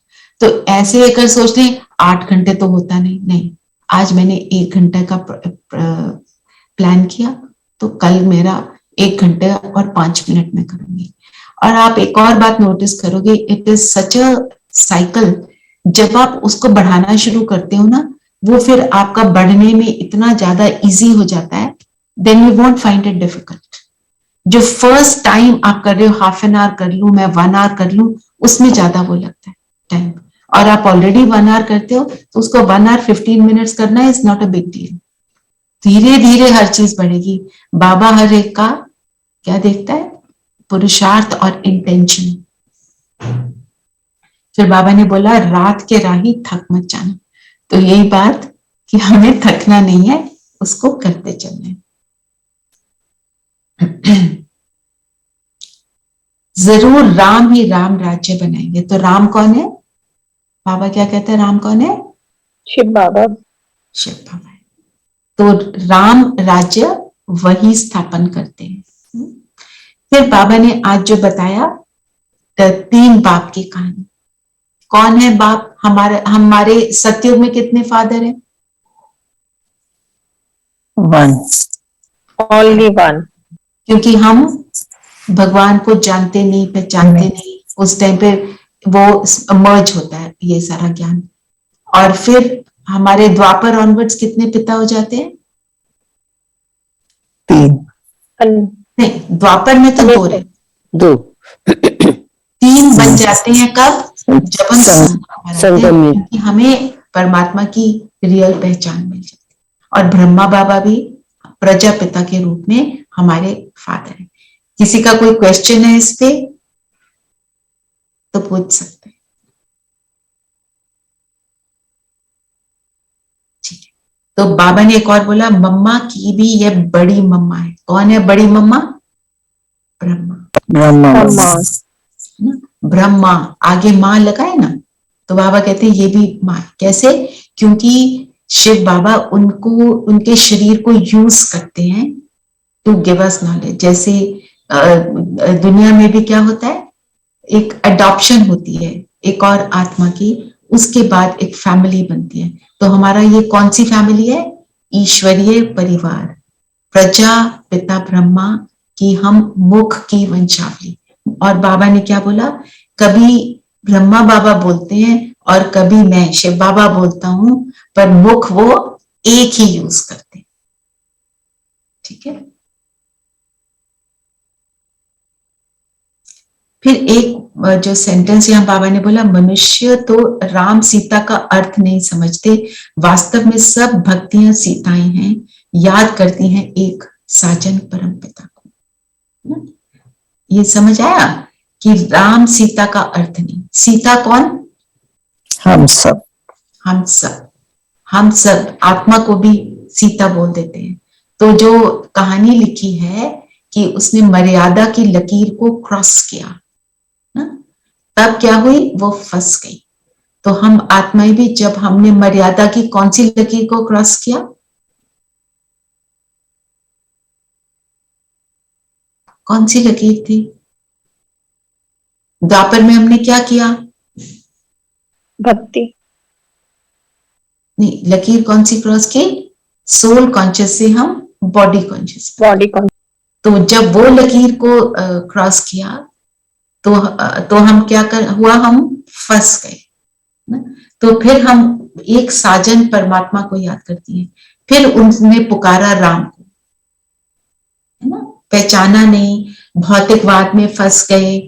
तो ऐसे अगर सोचते हैं 8 घंटे तो होता नहीं, आज मैंने 1 घंटे का प्लान किया, तो कल मेरा 1 घंटे और 5 मिनट में करूंगी। और आप एक और बात नोटिस करोगे, it is such a cycle. जब आप उसको बढ़ाना शुरू करते हो ना, वो फिर आपका बढ़ने में इतना ज्यादा इजी हो जाता है, then you won't find it difficult. जो फर्स्ट टाइम आप कर रहे हो, हाफ एन आवर कर लूं मैं, 1 आवर कर लूं, उसमें ज्यादा वो लगता है टाइम। और आप ऑलरेडी 1 आवर करते हो, तो उसको 1 आवर 15 मिनट्स करना is not a big deal. धीरे धीरे हर चीज बढ़ेगी। बाबा हर एक का क्या देखता है, पुरुषार्थ और इंटेंशन। फिर बाबा ने बोला रात के राही थक मत जाना। तो यही बात कि हमें थकना नहीं है, उसको करते चलना है। जरूर राम ही राम राज्य बनाएंगे। तो राम कौन है, बाबा क्या कहते हैं, राम कौन है, शिव बाबा। शिव बाबा है। तो राम राज्य वही स्थापन करते हैं। फिर बाबा ने आज जो बताया 3 बाप की कहानी। कौन है बाप? हमारे सतयुग में कितने फादर हैं? One, Only one. क्योंकि हम भगवान को जानते नहीं, पहचानते नहीं, उस टाइम पे वो मर्ज होता है ये सारा ज्ञान। और फिर हमारे द्वापर ऑनवर्ड्स कितने पिता हो जाते हैं? 3, नहीं, द्वापर में तो 2 रहे, 2, 3 बन जाते हैं कब? जब हम संगम में रहते हैं, में। क्योंकि हमें परमात्मा की रियल पहचान मिल जाती है। और ब्रह्मा बाबा भी प्रजापिता के रूप में हमारे फादर हैं। किसी का कोई क्वेश्चन है इस पे तो पूछ सकते हैं। ठीक है, तो बाबा ने एक और बोला, मम्मा की भी ये बड़ी मम्मा है। कौन है बड़ी मम्मा? ब्रह्मा। ब्रह्मा आगे माँ लगाए ना, तो बाबा कहते हैं ये भी माँ। कैसे? क्योंकि शिव बाबा उनके शरीर को यूज करते हैं टू गिव अस नॉलेज। जैसे दुनिया में भी क्या होता है, एक अडॉप्शन होती है एक और आत्मा की, उसके बाद एक फैमिली बनती है। तो हमारा ये कौन सी फैमिली है? ईश्वरीय परिवार, प्रजा पिता ब्रह्मा की हम मुख की वंशावली। और बाबा ने क्या बोला, कभी ब्रह्मा बाबा बोलते हैं और कभी मैं शिव बाबा बोलता हूं, पर मुख वो एक ही यूज करते हैं। ठीक है, फिर एक जो सेंटेंस यहाँ बाबा ने बोला, मनुष्य तो राम सीता का अर्थ नहीं समझते, वास्तव में सब भक्तियां सीताएं हैं, याद करती हैं एक साजन परम पिता को। ये समझ आया कि राम सीता का अर्थ नहीं। सीता कौन? हम सब। हम सब आत्मा को भी सीता बोल देते हैं। तो जो कहानी लिखी है कि उसने मर्यादा की लकीर को क्रॉस किया ना, तब क्या हुई, वो फंस गई। तो हम आत्माएं भी जब हमने मर्यादा की कौन सी लकीर को क्रॉस किया? कौन सी लकीर थी? द्वापर में हमने क्या किया? भक्ति। नहीं, लकीर कौन सी क्रॉस की? सोल कॉन्शियस से हम बॉडी कॉन्शियस। तो जब वो लकीर को क्रॉस किया तो हम क्या हुआ, हम फंस गए। तो फिर हम एक साजन परमात्मा को याद करती हैं। फिर उन्होंने पुकारा राम को, है ना, पहचाना नहीं, भौतिकवाद में फंस गए।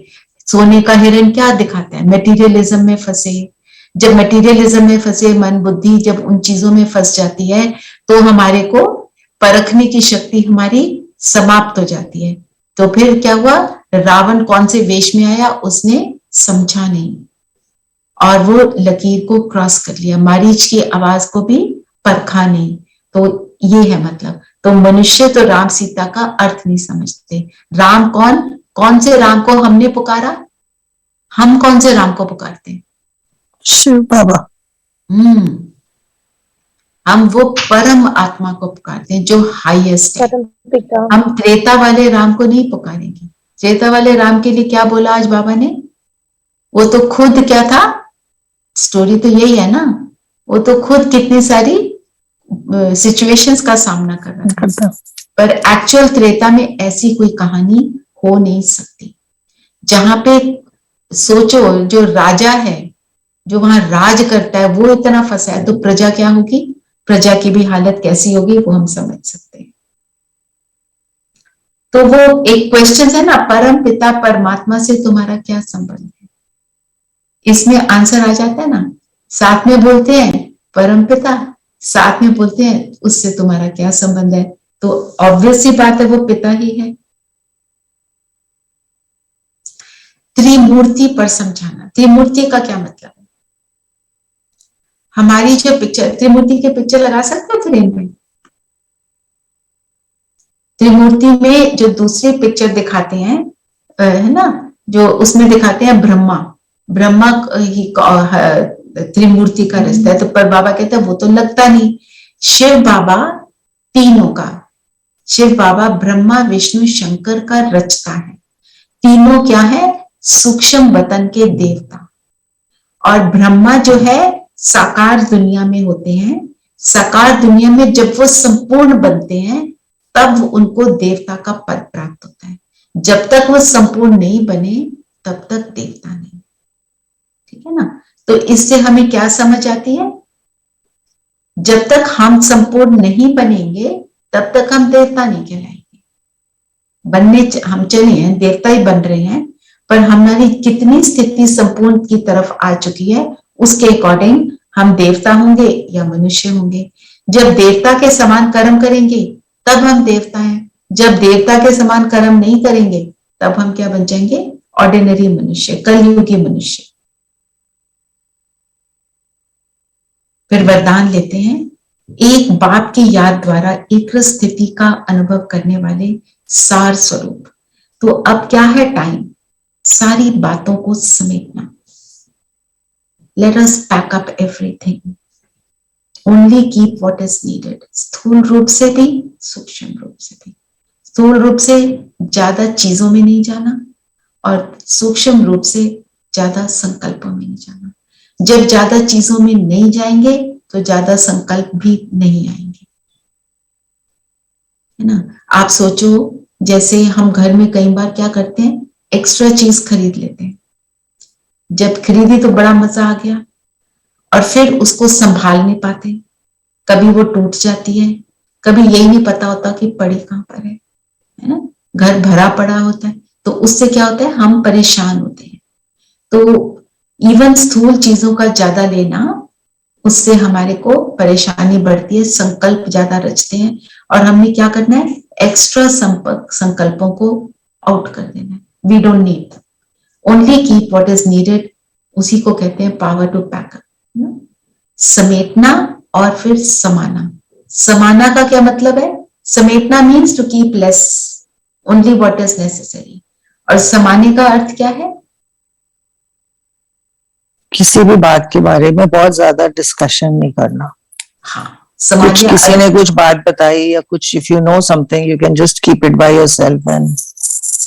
सोने का हिरण क्या दिखाता है? मटेरियलिज्म में फंसे। जब मटेरियलिज्म में फंसे, मन बुद्धि जब उन चीजों में फंस जाती है तो हमारे को परखने की शक्ति हमारी समाप्त हो जाती है। तो फिर क्या हुआ, रावण कौन से वेश में आया, उसने समझा नहीं और वो लकीर को क्रॉस कर लिया। मारीच की आवाज को भी परखा नहीं। तो ये है मतलब, तो मनुष्य तो राम सीता का अर्थ नहीं समझते। राम कौन से राम को हमने पुकारा? हम कौन से राम को पुकारते हैं? शिव बाबा। हम वो परम आत्मा को पुकारते हैं जो हाईएस्ट है। हम त्रेता वाले राम को नहीं पुकारेंगे। त्रेता वाले राम के लिए क्या बोला आज बाबा ने? वो तो खुद क्या था, स्टोरी तो यही है ना, वो तो खुद कितनी सारी सिचुएशंस का सामना कर रहा था। पर एक्चुअल त्रेता में ऐसी कोई कहानी हो नहीं सकती। जहां पे सोचो, जो राजा है, जो वहां राज करता है, वो इतना फंसा है, तो प्रजा क्या होगी? प्रजा की भी हालत कैसी होगी वो हम समझ सकते हैं। तो वो एक क्वेश्चन है ना, परम पिता परमात्मा से तुम्हारा क्या संबंध है? इसमें आंसर आ जाता है ना। साथ में बोलते हैं परम पिता, साथ में बोलते हैं उससे तुम्हारा क्या संबंध है। तो ऑब्वियस सी बात है वो पिता ही है। त्रिमूर्ति पर समझाना। त्रिमूर्ति का क्या मतलब है? हमारी जो पिक्चर, त्रिमूर्ति के पिक्चर लगा सकते हो फ्रेम में? त्रिमूर्ति में जो दूसरी पिक्चर दिखाते हैं, है ना, जो उसमें दिखाते हैं ब्रह्मा ही त्रिमूर्ति का रिश्ता है। तो पर बाबा कहते हैं वो तो लगता नहीं। शिव बाबा तीनों का, शिव बाबा ब्रह्मा विष्णु शंकर का रचता है। तीनों क्या है, सूक्ष्म वतन के देवता। और ब्रह्मा जो है साकार दुनिया में होते हैं। साकार दुनिया में जब वो संपूर्ण बनते हैं तब उनको देवता का पद प्राप्त होता है। जब तक वो संपूर्ण नहीं बने तब तक देवता नहीं। ठीक है ना? तो इससे हमें क्या समझ आती है, जब तक हम संपूर्ण नहीं बनेंगे तब तक हम देवता नहीं कहलाएंगे। बनने हम चले हैं, देवता ही बन रहे हैं, पर हमारी कितनी स्थिति संपूर्ण की तरफ आ चुकी है उसके अकॉर्डिंग हम देवता होंगे या मनुष्य होंगे। जब देवता के समान कर्म करेंगे तब हम देवता हैं। जब देवता के समान कर्म नहीं करेंगे तब हम क्या बन जाएंगे, ऑर्डिनरी मनुष्य, कलयुगी मनुष्य। फिर वरदान लेते हैं, एक बाप की याद द्वारा एक स्थिति का अनुभव करने वाले सार स्वरूप। तो अब क्या है टाइम, सारी बातों को समेटना। Let us pack up everything, only keep what is needed. स्थूल रूप से भी, सूक्ष्म रूप से भी। स्थूल रूप से ज्यादा चीजों में नहीं जाना और सूक्ष्म रूप से ज्यादा संकल्पों में नहीं जाना। जब ज्यादा चीजों में नहीं जाएंगे तो ज्यादा संकल्प भी नहीं आएंगे, है ना? आप सोचो, जैसे हम घर में कई बार क्या करते हैं, एक्स्ट्रा चीज खरीद लेते हैं। जब खरीदी तो बड़ा मजा आ गया और फिर उसको संभाल नहीं पाते, कभी वो टूट जाती है, कभी यही नहीं पता होता कि पड़ी कहां पर है ना? घर भरा पड़ा होता है, तो उससे क्या होता है, हम परेशान होते हैं। तो इवन स्थूल चीजों का ज्यादा लेना, उससे हमारे को परेशानी बढ़ती है, संकल्प ज्यादा रचते हैं और हमने क्या करना है, एक्स्ट्रा संकल्पों को आउट कर देना है। We don't need, only keep what is needed. उसी को कहते हैं पावर टू पैक अप, समेटना और फिर समाना। समाना का क्या मतलब है, समेटना means to keep less, only what is necessary. और समाने का अर्थ क्या है, किसी भी बात के बारे में बहुत ज्यादा डिस्कशन नहीं करना। हाँ, कुछ समाने किसी ने कुछ बात बताई या कुछ, if you know something you can just keep it by yourself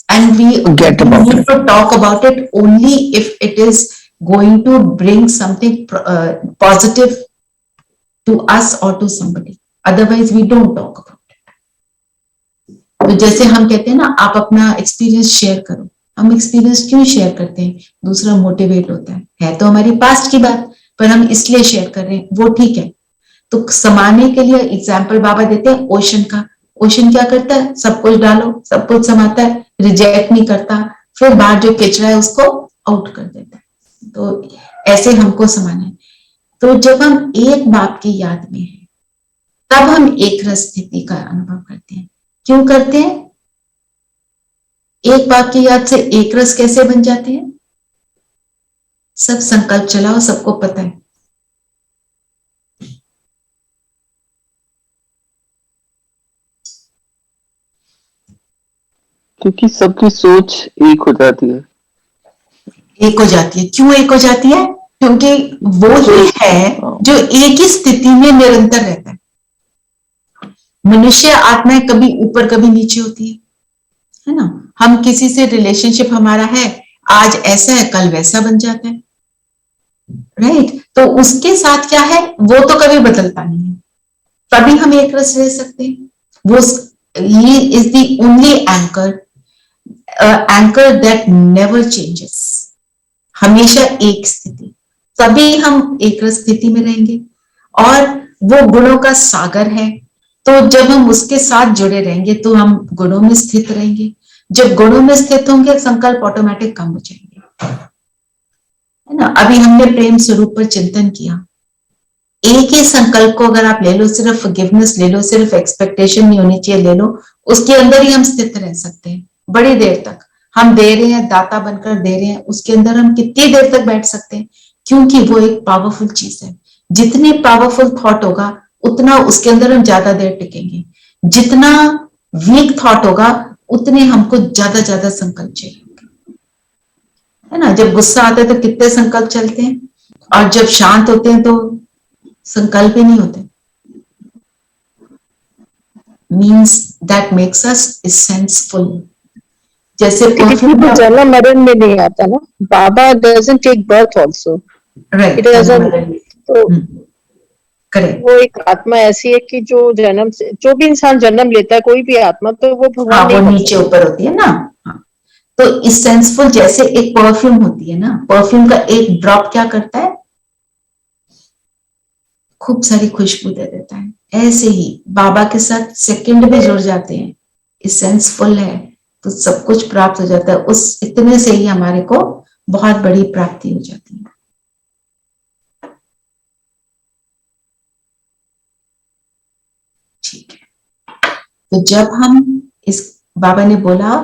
and we Forget about need it. to talk about it only if it is going to bring something positive to us or to somebody, otherwise we don't talk about it. तो जैसे हम कहते हैं ना, आप अपना experience share करो। हम एक्सपीरियंस क्यों शेयर करते हैं, दूसरा मोटिवेट होता है तो हमारी पास्ट की बात, पर हम इसलिए शेयर कर रहे हैं, वो ठीक है। तो समाने के लिए एग्जाम्पल बाबा देते हैं ओशन का। ओशन क्या करता है, सब कुछ डालो, सब कुछ समाता है, रिजेक्ट नहीं करता, फिर बाहर जो कचरा है उसको आउट कर देता है। तो ऐसे हमको समाना है। तो जब हम एक बाप की याद में हैं तब हम एक रस स्थिति का अनुभव करते हैं। क्यों करते हैं, एक बाप की याद से एक रस कैसे बन जाते हैं, सब संकल्प चलाओ, सबको पता है। क्योंकि सबकी सोच एक हो जाती है। एक हो जाती है, क्यों एक हो जाती है, क्योंकि वो ही है जो एक ही स्थिति में निरंतर रहता है। मनुष्य आत्माएं कभी ऊपर कभी नीचे होती है ना? हम किसी से रिलेशनशिप हमारा है, आज ऐसा है कल वैसा बन जाता है, राइट? तो उसके साथ क्या है, वो तो कभी बदलता नहीं है, तभी हम एक रस रह सकते हैं। वो he is the only anchor that never changes, हमेशा एक स्थिति, तभी हम एक रस स्थिति में रहेंगे। और वो गुणों का सागर है, तो जब हम उसके साथ जुड़े रहेंगे तो हम गुणों में स्थित रहेंगे। जब गुणों में स्थित होंगे संकल्प ऑटोमेटिक कम हो जाएंगे, है ना? अभी हमने प्रेम स्वरूप पर चिंतन किया, एक ही संकल्प को अगर आप ले लो, सिर्फ फॉरगिवनेस ले लो, सिर्फ एक्सपेक्टेशन नहीं होनी चाहिए ले लो, उसके अंदर ही हम स्थित रह सकते हैं बड़ी देर तक। हम दे रहे हैं, दाता बनकर दे रहे हैं, उसके अंदर हम कितनी देर तक बैठ सकते हैं, क्योंकि वो एक पावरफुल चीज है। जितनी पावरफुल थॉट होगा उतना उसके अंदर हम ज्यादा देर टिकेंगे, जितना वीक थॉट होगा उतने हमको ज्यादा संकल्प चाहिए, है ना? जब गुस्सा आता है तो कितने संकल्प चलते हैं, और जब शांत होते हैं तो संकल्प ही नहीं होते। Means that makes us senseful. जैसे किसी परफ्यूम को का, जन्म मरण में नहीं आता ना, बाबा doesn't take birth also, right, it doesn't. तो करेक्ट, वो एक आत्मा ऐसी है कि जो जन्म से, जो भी इंसान जन्म लेता है, कोई भी आत्मा, तो वो हाँ भगवान वो नहीं बन नीचे सकता। ऊपर होती है ना। हाँ, तो इसेंसफुल जैसे एक परफ्यूम होती है ना, परफ्यूम का एक ड्रॉप क्या करता है, खूब सारी खुशबू दे देता है। ऐसे ही बाबा के साथ सेकंड में जुड़ जाते हैं, इसेंसफुल है तो सब कुछ प्राप्त हो जाता है। उस इतने से ही हमारे को बहुत बड़ी प्राप्ति हो जाती है। ठीक है, तो जब हम इस, बाबा ने बोला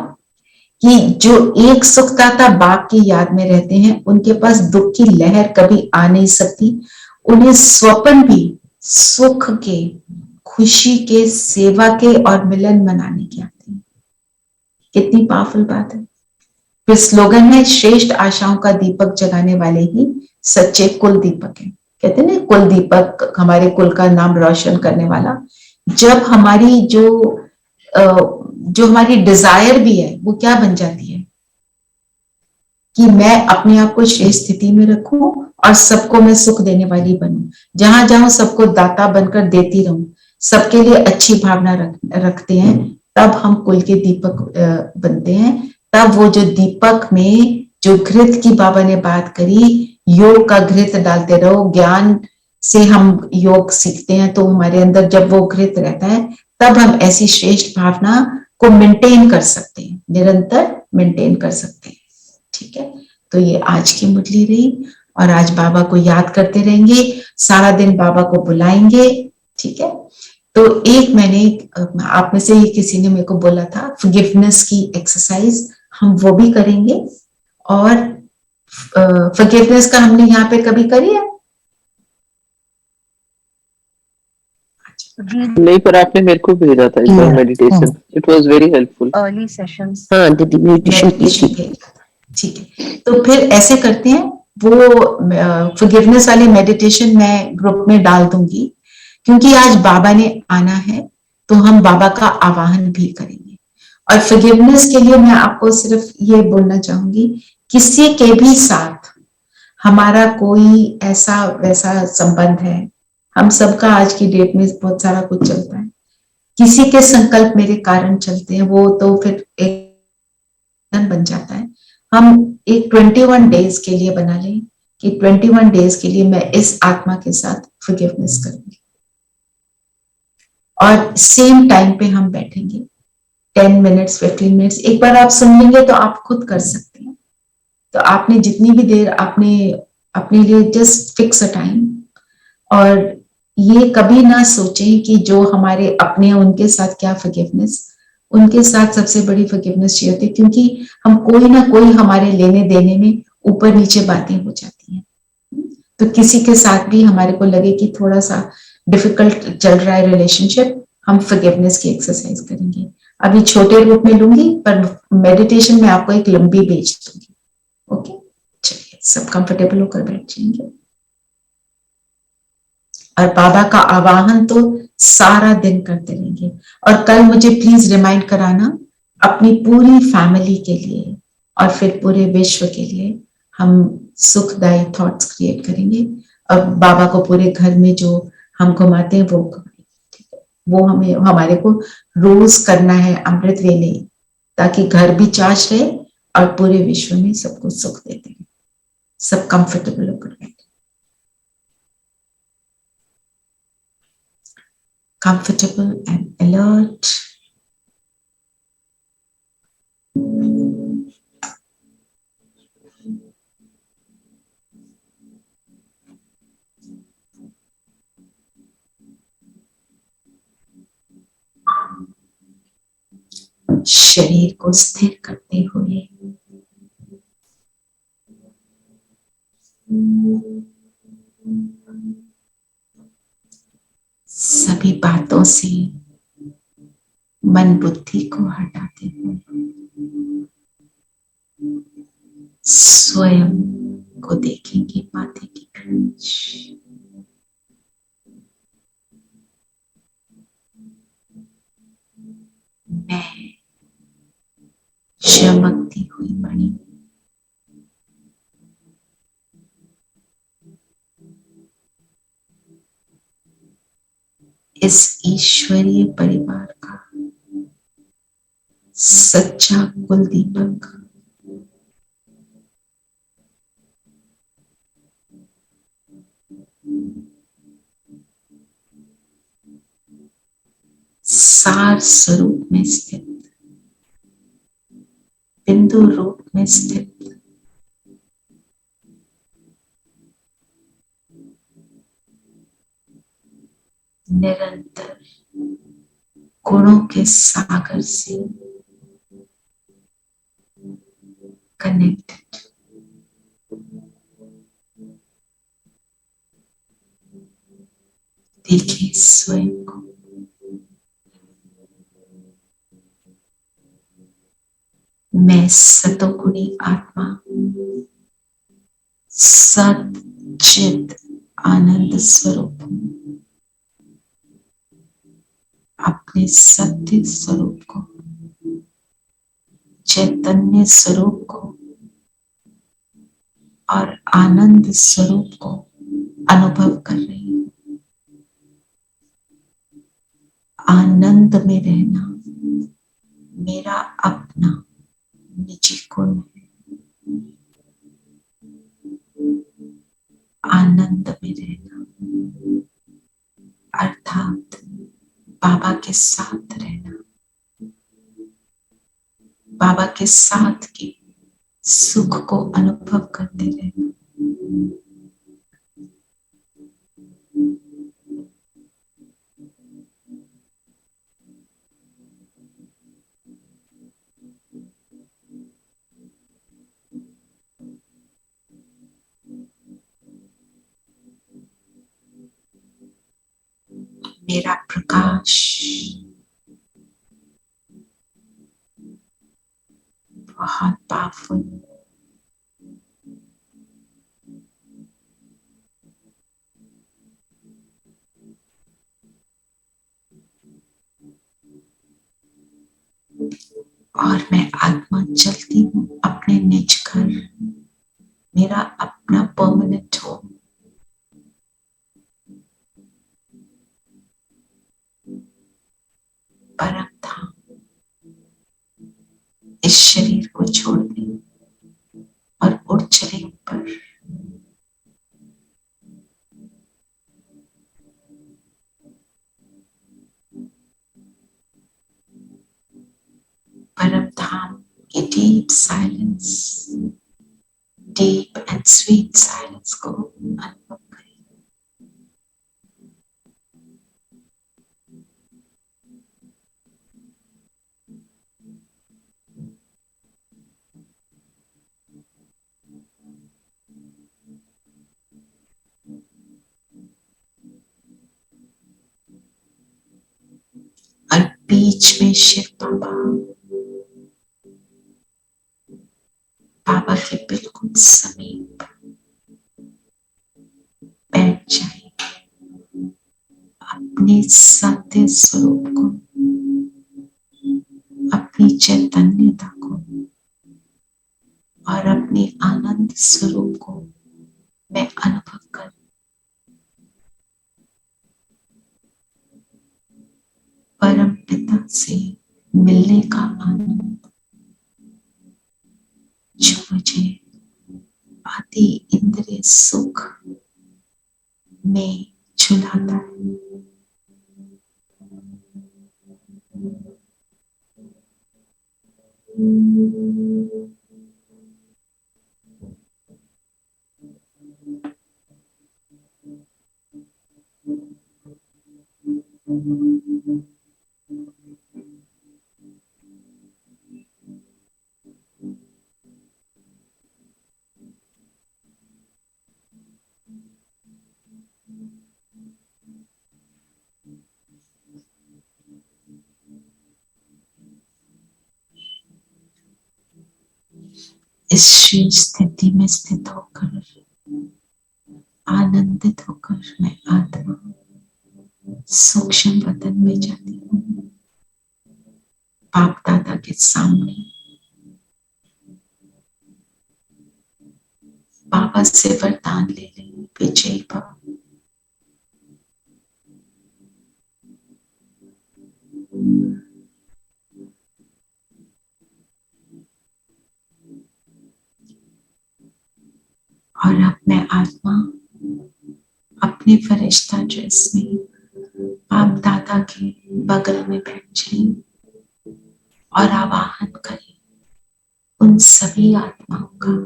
कि जो एक सुखदाता बाप की याद में रहते हैं उनके पास दुख की लहर कभी आ नहीं सकती, उन्हें स्वप्न भी सुख के, खुशी के, सेवा के और मिलन मनाने के आते हैं। कितनी पावरफुल बात है। फिर स्लोगन है, श्रेष्ठ आशाओं का दीपक जगाने वाले ही सच्चे कुल दीपक है। कहते हैं ना, कुल दीपक, हमारे कुल का नाम रोशन करने वाला। जब हमारी जो हमारी डिजायर भी है वो क्या बन जाती है कि मैं अपने आप को श्रेष्ठ स्थिति में रखूं और सबको मैं सुख देने वाली बनूं, जहां जाऊं सबको दाता बनकर देती रहूं, सबके लिए अच्छी भावना रखते हैं, तब हम कुल के दीपक बनते हैं। तब वो जो दीपक में जो घृत की बाबा ने बात करी, योग का घृत डालते रहो, ज्ञान से हम योग सीखते हैं, तो हमारे अंदर जब वो घृत रहता है तब हम ऐसी श्रेष्ठ भावना को मेंटेन कर सकते हैं, निरंतर मेंटेन कर सकते हैं। ठीक है, तो ये आज की मुरली रही, और आज बाबा को याद करते रहेंगे, सारा दिन बाबा को बुलाएंगे। ठीक है, तो एक मैंने, आप में से ही किसी ने मेरे को बोला था फॉरगिवनेस की एक्सरसाइज, हम वो भी करेंगे। और फॉरगिवनेस का हमने यहाँ पे कभी करी है? नहीं, पर आपने मेरे को भेजा था एक बार meditation, it was very helpful. Early sessions हाँ दीदी मेडिटेशन की मेडिटेशन थी। के, ठीक है, तो फिर ऐसे करते हैं, वो फॉरगिवनेस वाले मेडिटेशन मैं ग्रुप में डाल दूंगी, क्योंकि आज बाबा ने आना है तो हम बाबा का आवाहन भी करेंगे। और फॉरगिवनेस के लिए मैं आपको सिर्फ ये बोलना चाहूंगी, किसी के भी साथ हमारा कोई ऐसा वैसा संबंध है, हम सबका आज की डेट में बहुत सारा कुछ चलता है, किसी के संकल्प मेरे कारण चलते हैं, वो तो फिर एक बन जाता है। हम एक 21 डेज के लिए बना लें कि 21 डेज के लिए मैं इस आत्मा के साथ फॉरगिवनेस करूंगी, और सेम टाइम पे हम बैठेंगे, 10 मिनट्स 15 मिनट्स। एक बार आप सुन लेंगे तो आप खुद कर सकते हैं। तो आपने जितनी भी देर आपने अपने लिए जस्ट फिक्स अ टाइम, और ये कभी ना सोचें कि जो हमारे अपने हैं उनके साथ क्या फॉरगिवनेस, उनके साथ सबसे बड़ी फॉरगिवनेस ये होती है, क्योंकि हम कोई ना कोई हमारे लेने देने में ऊपर नीचे बातें हो जाती हैं। तो किसी के साथ भी हमारे को लगे कि थोड़ा सा डिफिकल्ट चल रहा है रिलेशनशिप, हम फॉरगिवनेस की एक्सरसाइज करेंगे। अभी छोटे रूप में लूंगी, पर मेडिटेशन में आपको एक लंबी भेज दूंगी। ओके, चलिए सब कंफर्टेबल होकर बैठ जाएंगे, और बाबा का आवाहन तो सारा दिन करते रहेंगे। और कल मुझे प्लीज रिमाइंड कराना अपनी पूरी फैमिली के लिए और फिर पूरे विश्व के लिए हम सुखदायी थॉट्स क्रिएट करेंगे, और बाबा को पूरे घर में जो हम घुमाते हैं वो करेंगे। वो हमें, हमारे को रोज करना है अमृत वेले, ताकि घर भी चार्ज रहे और पूरे विश्व में सबको सुख देते हैं। सब कंफर्टेबल होकर बैठे, comfortable and alert. शरीर को स्थिर करते हुए सभी बातों से मन बुद्धि को हटाते हुए स्वयं को देखेंगे माथे की गंज। मैं चमकती हुई मणि, इस ईश्वरीय परिवार का सच्चा कुल दीपक सार स्वरूप में स्थित, बिंदु रूप में स्थित निरंतर गुणों के सागर से कनेक्टेड, देखिए स्वयं को। मैं सतोगुणी आत्मा सत चित आनंद स्वरूप हूं। अपने सत्य स्वरूप को, चैतन्य स्वरूप को और आनंद स्वरूप को अनुभव कर रही हूं। आनंद में रहना मेरा अपना निजी गुण है। आनंद में रहना अर्थात बाबा के साथ रहना, बाबा के साथ के सुख को अनुभव करते रहना। मेरा प्रकाश बहुत पावरफुल, और मैं आत्मा चलती हूँ अपने निज घर, मेरा अपना परमानेंट होम। परम धाम, इस शरीर को छोड़ दें और उड़ चले ऊपर। परम धाम की deep silence, deep and sweet silence को अनुभव करें। और बीच में शिव बाबा, बाबा के बिल्कुल समीप बैठ जाए। अपने सत्य स्वरूप को, अपनी चैतन्यता को और अपने आनंद स्वरूप को मैं अनुभव कर। परम पिता से मिलने का आनंद जो मुझे अति इंद्रिय सुख में झुलाता है। इस शील स्थिति में स्थित होकर, आनंदित होकर मैं आत्मा सूक्ष्म वतन में जाती हूँ। बाप दादा के सामने बाबा से वरदान ले लें, विजयी भव। और अब मैं आत्मा अपने फरिश्ता ड्रेस में बाप दादा के बगल में बैठ जाए और आवाहन करें उन सभी आत्माओं का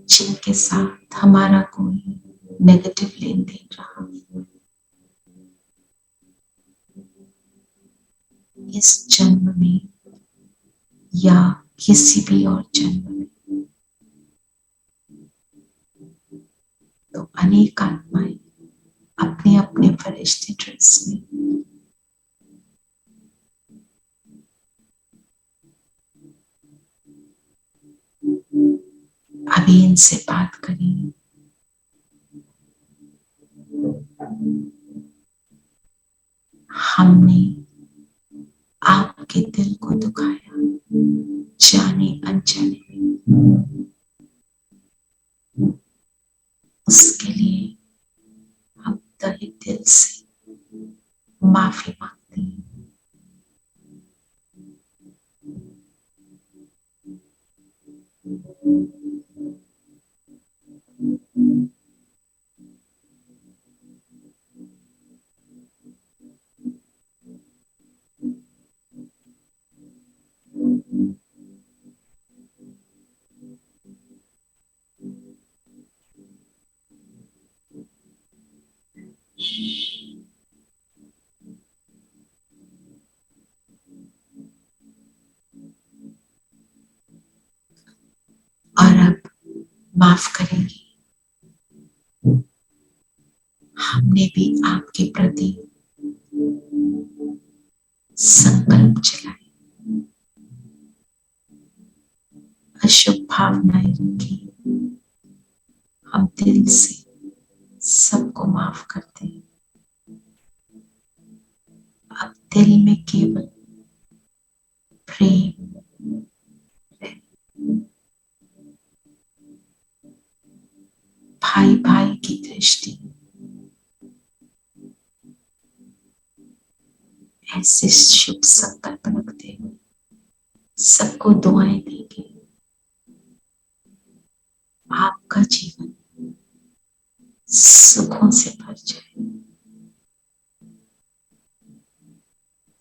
जिनके साथ हमारा कोई नेगेटिव लेन देन रहा इस जन्म में या किसी भी और जन्म में। तो अनेक आत्माएं अपने अपने फरिश्ते ड्रेस में अभी इनसे बात करें। हमने आपके दिल को दुखाया जाने अनजाने में, उसके लिए हम तहे दिल से माफी मांगते हैं। और अब माफ करेंगे। हमने भी आपके प्रति संकल्प चलाए, अशुभ भावनाएं रखी। हम दिल से सबको माफ करते हैं। अब दिल में केवल प्रेम, भाई भाई की दृष्टि, ऐसे शुभ संकल्प रखते हुए सबको दुआएं देंगे। आपका जीवन सुखों से भर जाए।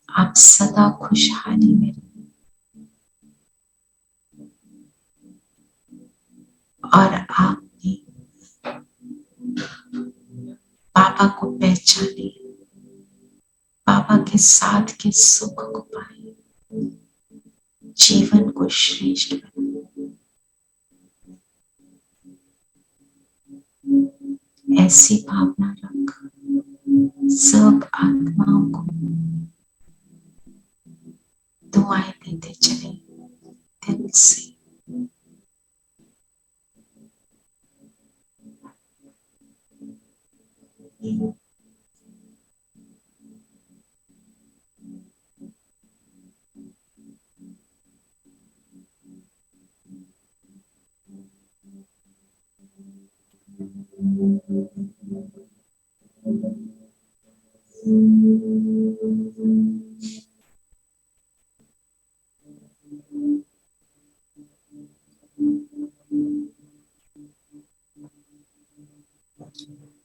आप सदा खुशहाली में रहें और आपने बाबा को पहचाने, बाबा के साथ के सुख को पाए, जीवन को श्रेष्ठ बनाए। ऐसी भावना रख सब आत्माओं को दुआएं देते चले दिल से।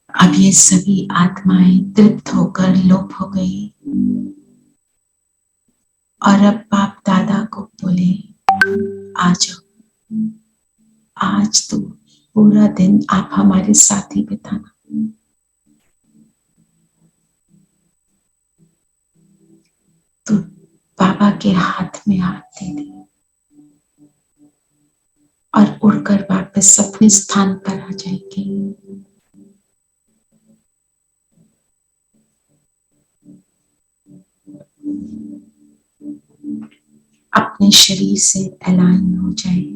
अब ये सभी आत्माएं तृप्त होकर लोप हो गई और अब बाप दादा को बोले, आ जाओ, आज तो पूरा दिन आप हमारे साथ ही बिताना। तो बाबा के हाथ में हाथ दे दिए और उड़कर वापस अपने स्थान पर आ जाएंगे। अपने शरीर से अलाइन हो जाए।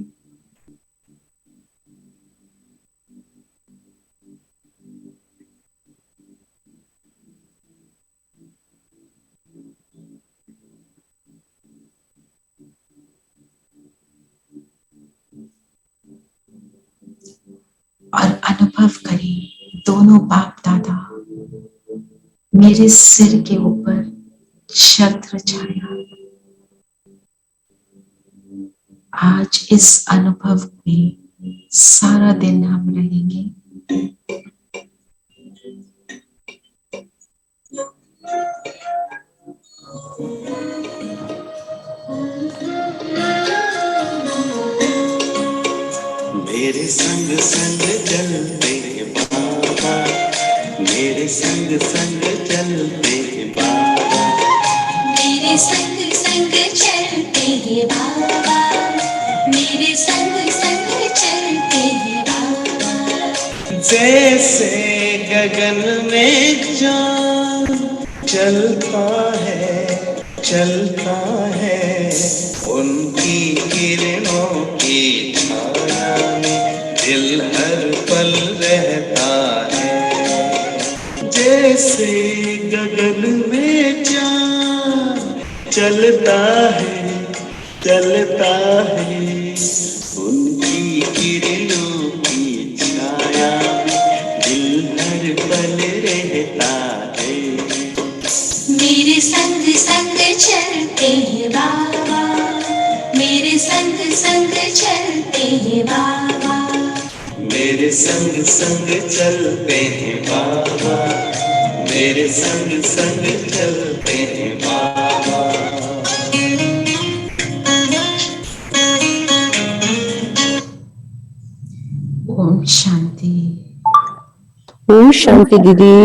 और अनुभव करें दोनों बाप दादा मेरे सिर के ऊपर छत्र छाया। आज इस अनुभव में सारा दिन हम रहेंगे। मेरे संग संग चलते बाबा, मेरे संग संग चलते बाबा, मेरे संग संग चलते हैं बाबा, मेरे संग संग चलते हैं बाबा। जैसे गगन में चांद चलता है, उनकी किरणों की छाया में दिल हर पल रहता है। जैसे गगन में चांद चलता है, उनकी किरणों की छाया में दिल हर पल रहता है। मेरे संग संग चलते हैं बाबा, मेरे संग संग चलते हैं बाबा, मेरे संग संग चलते हैं बाबा, मेरे संग संग चलते हैं बाबा। ओम शांति। ओम शांति दीदी।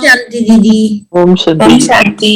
शांति दीदी। ओम शांति। शांति।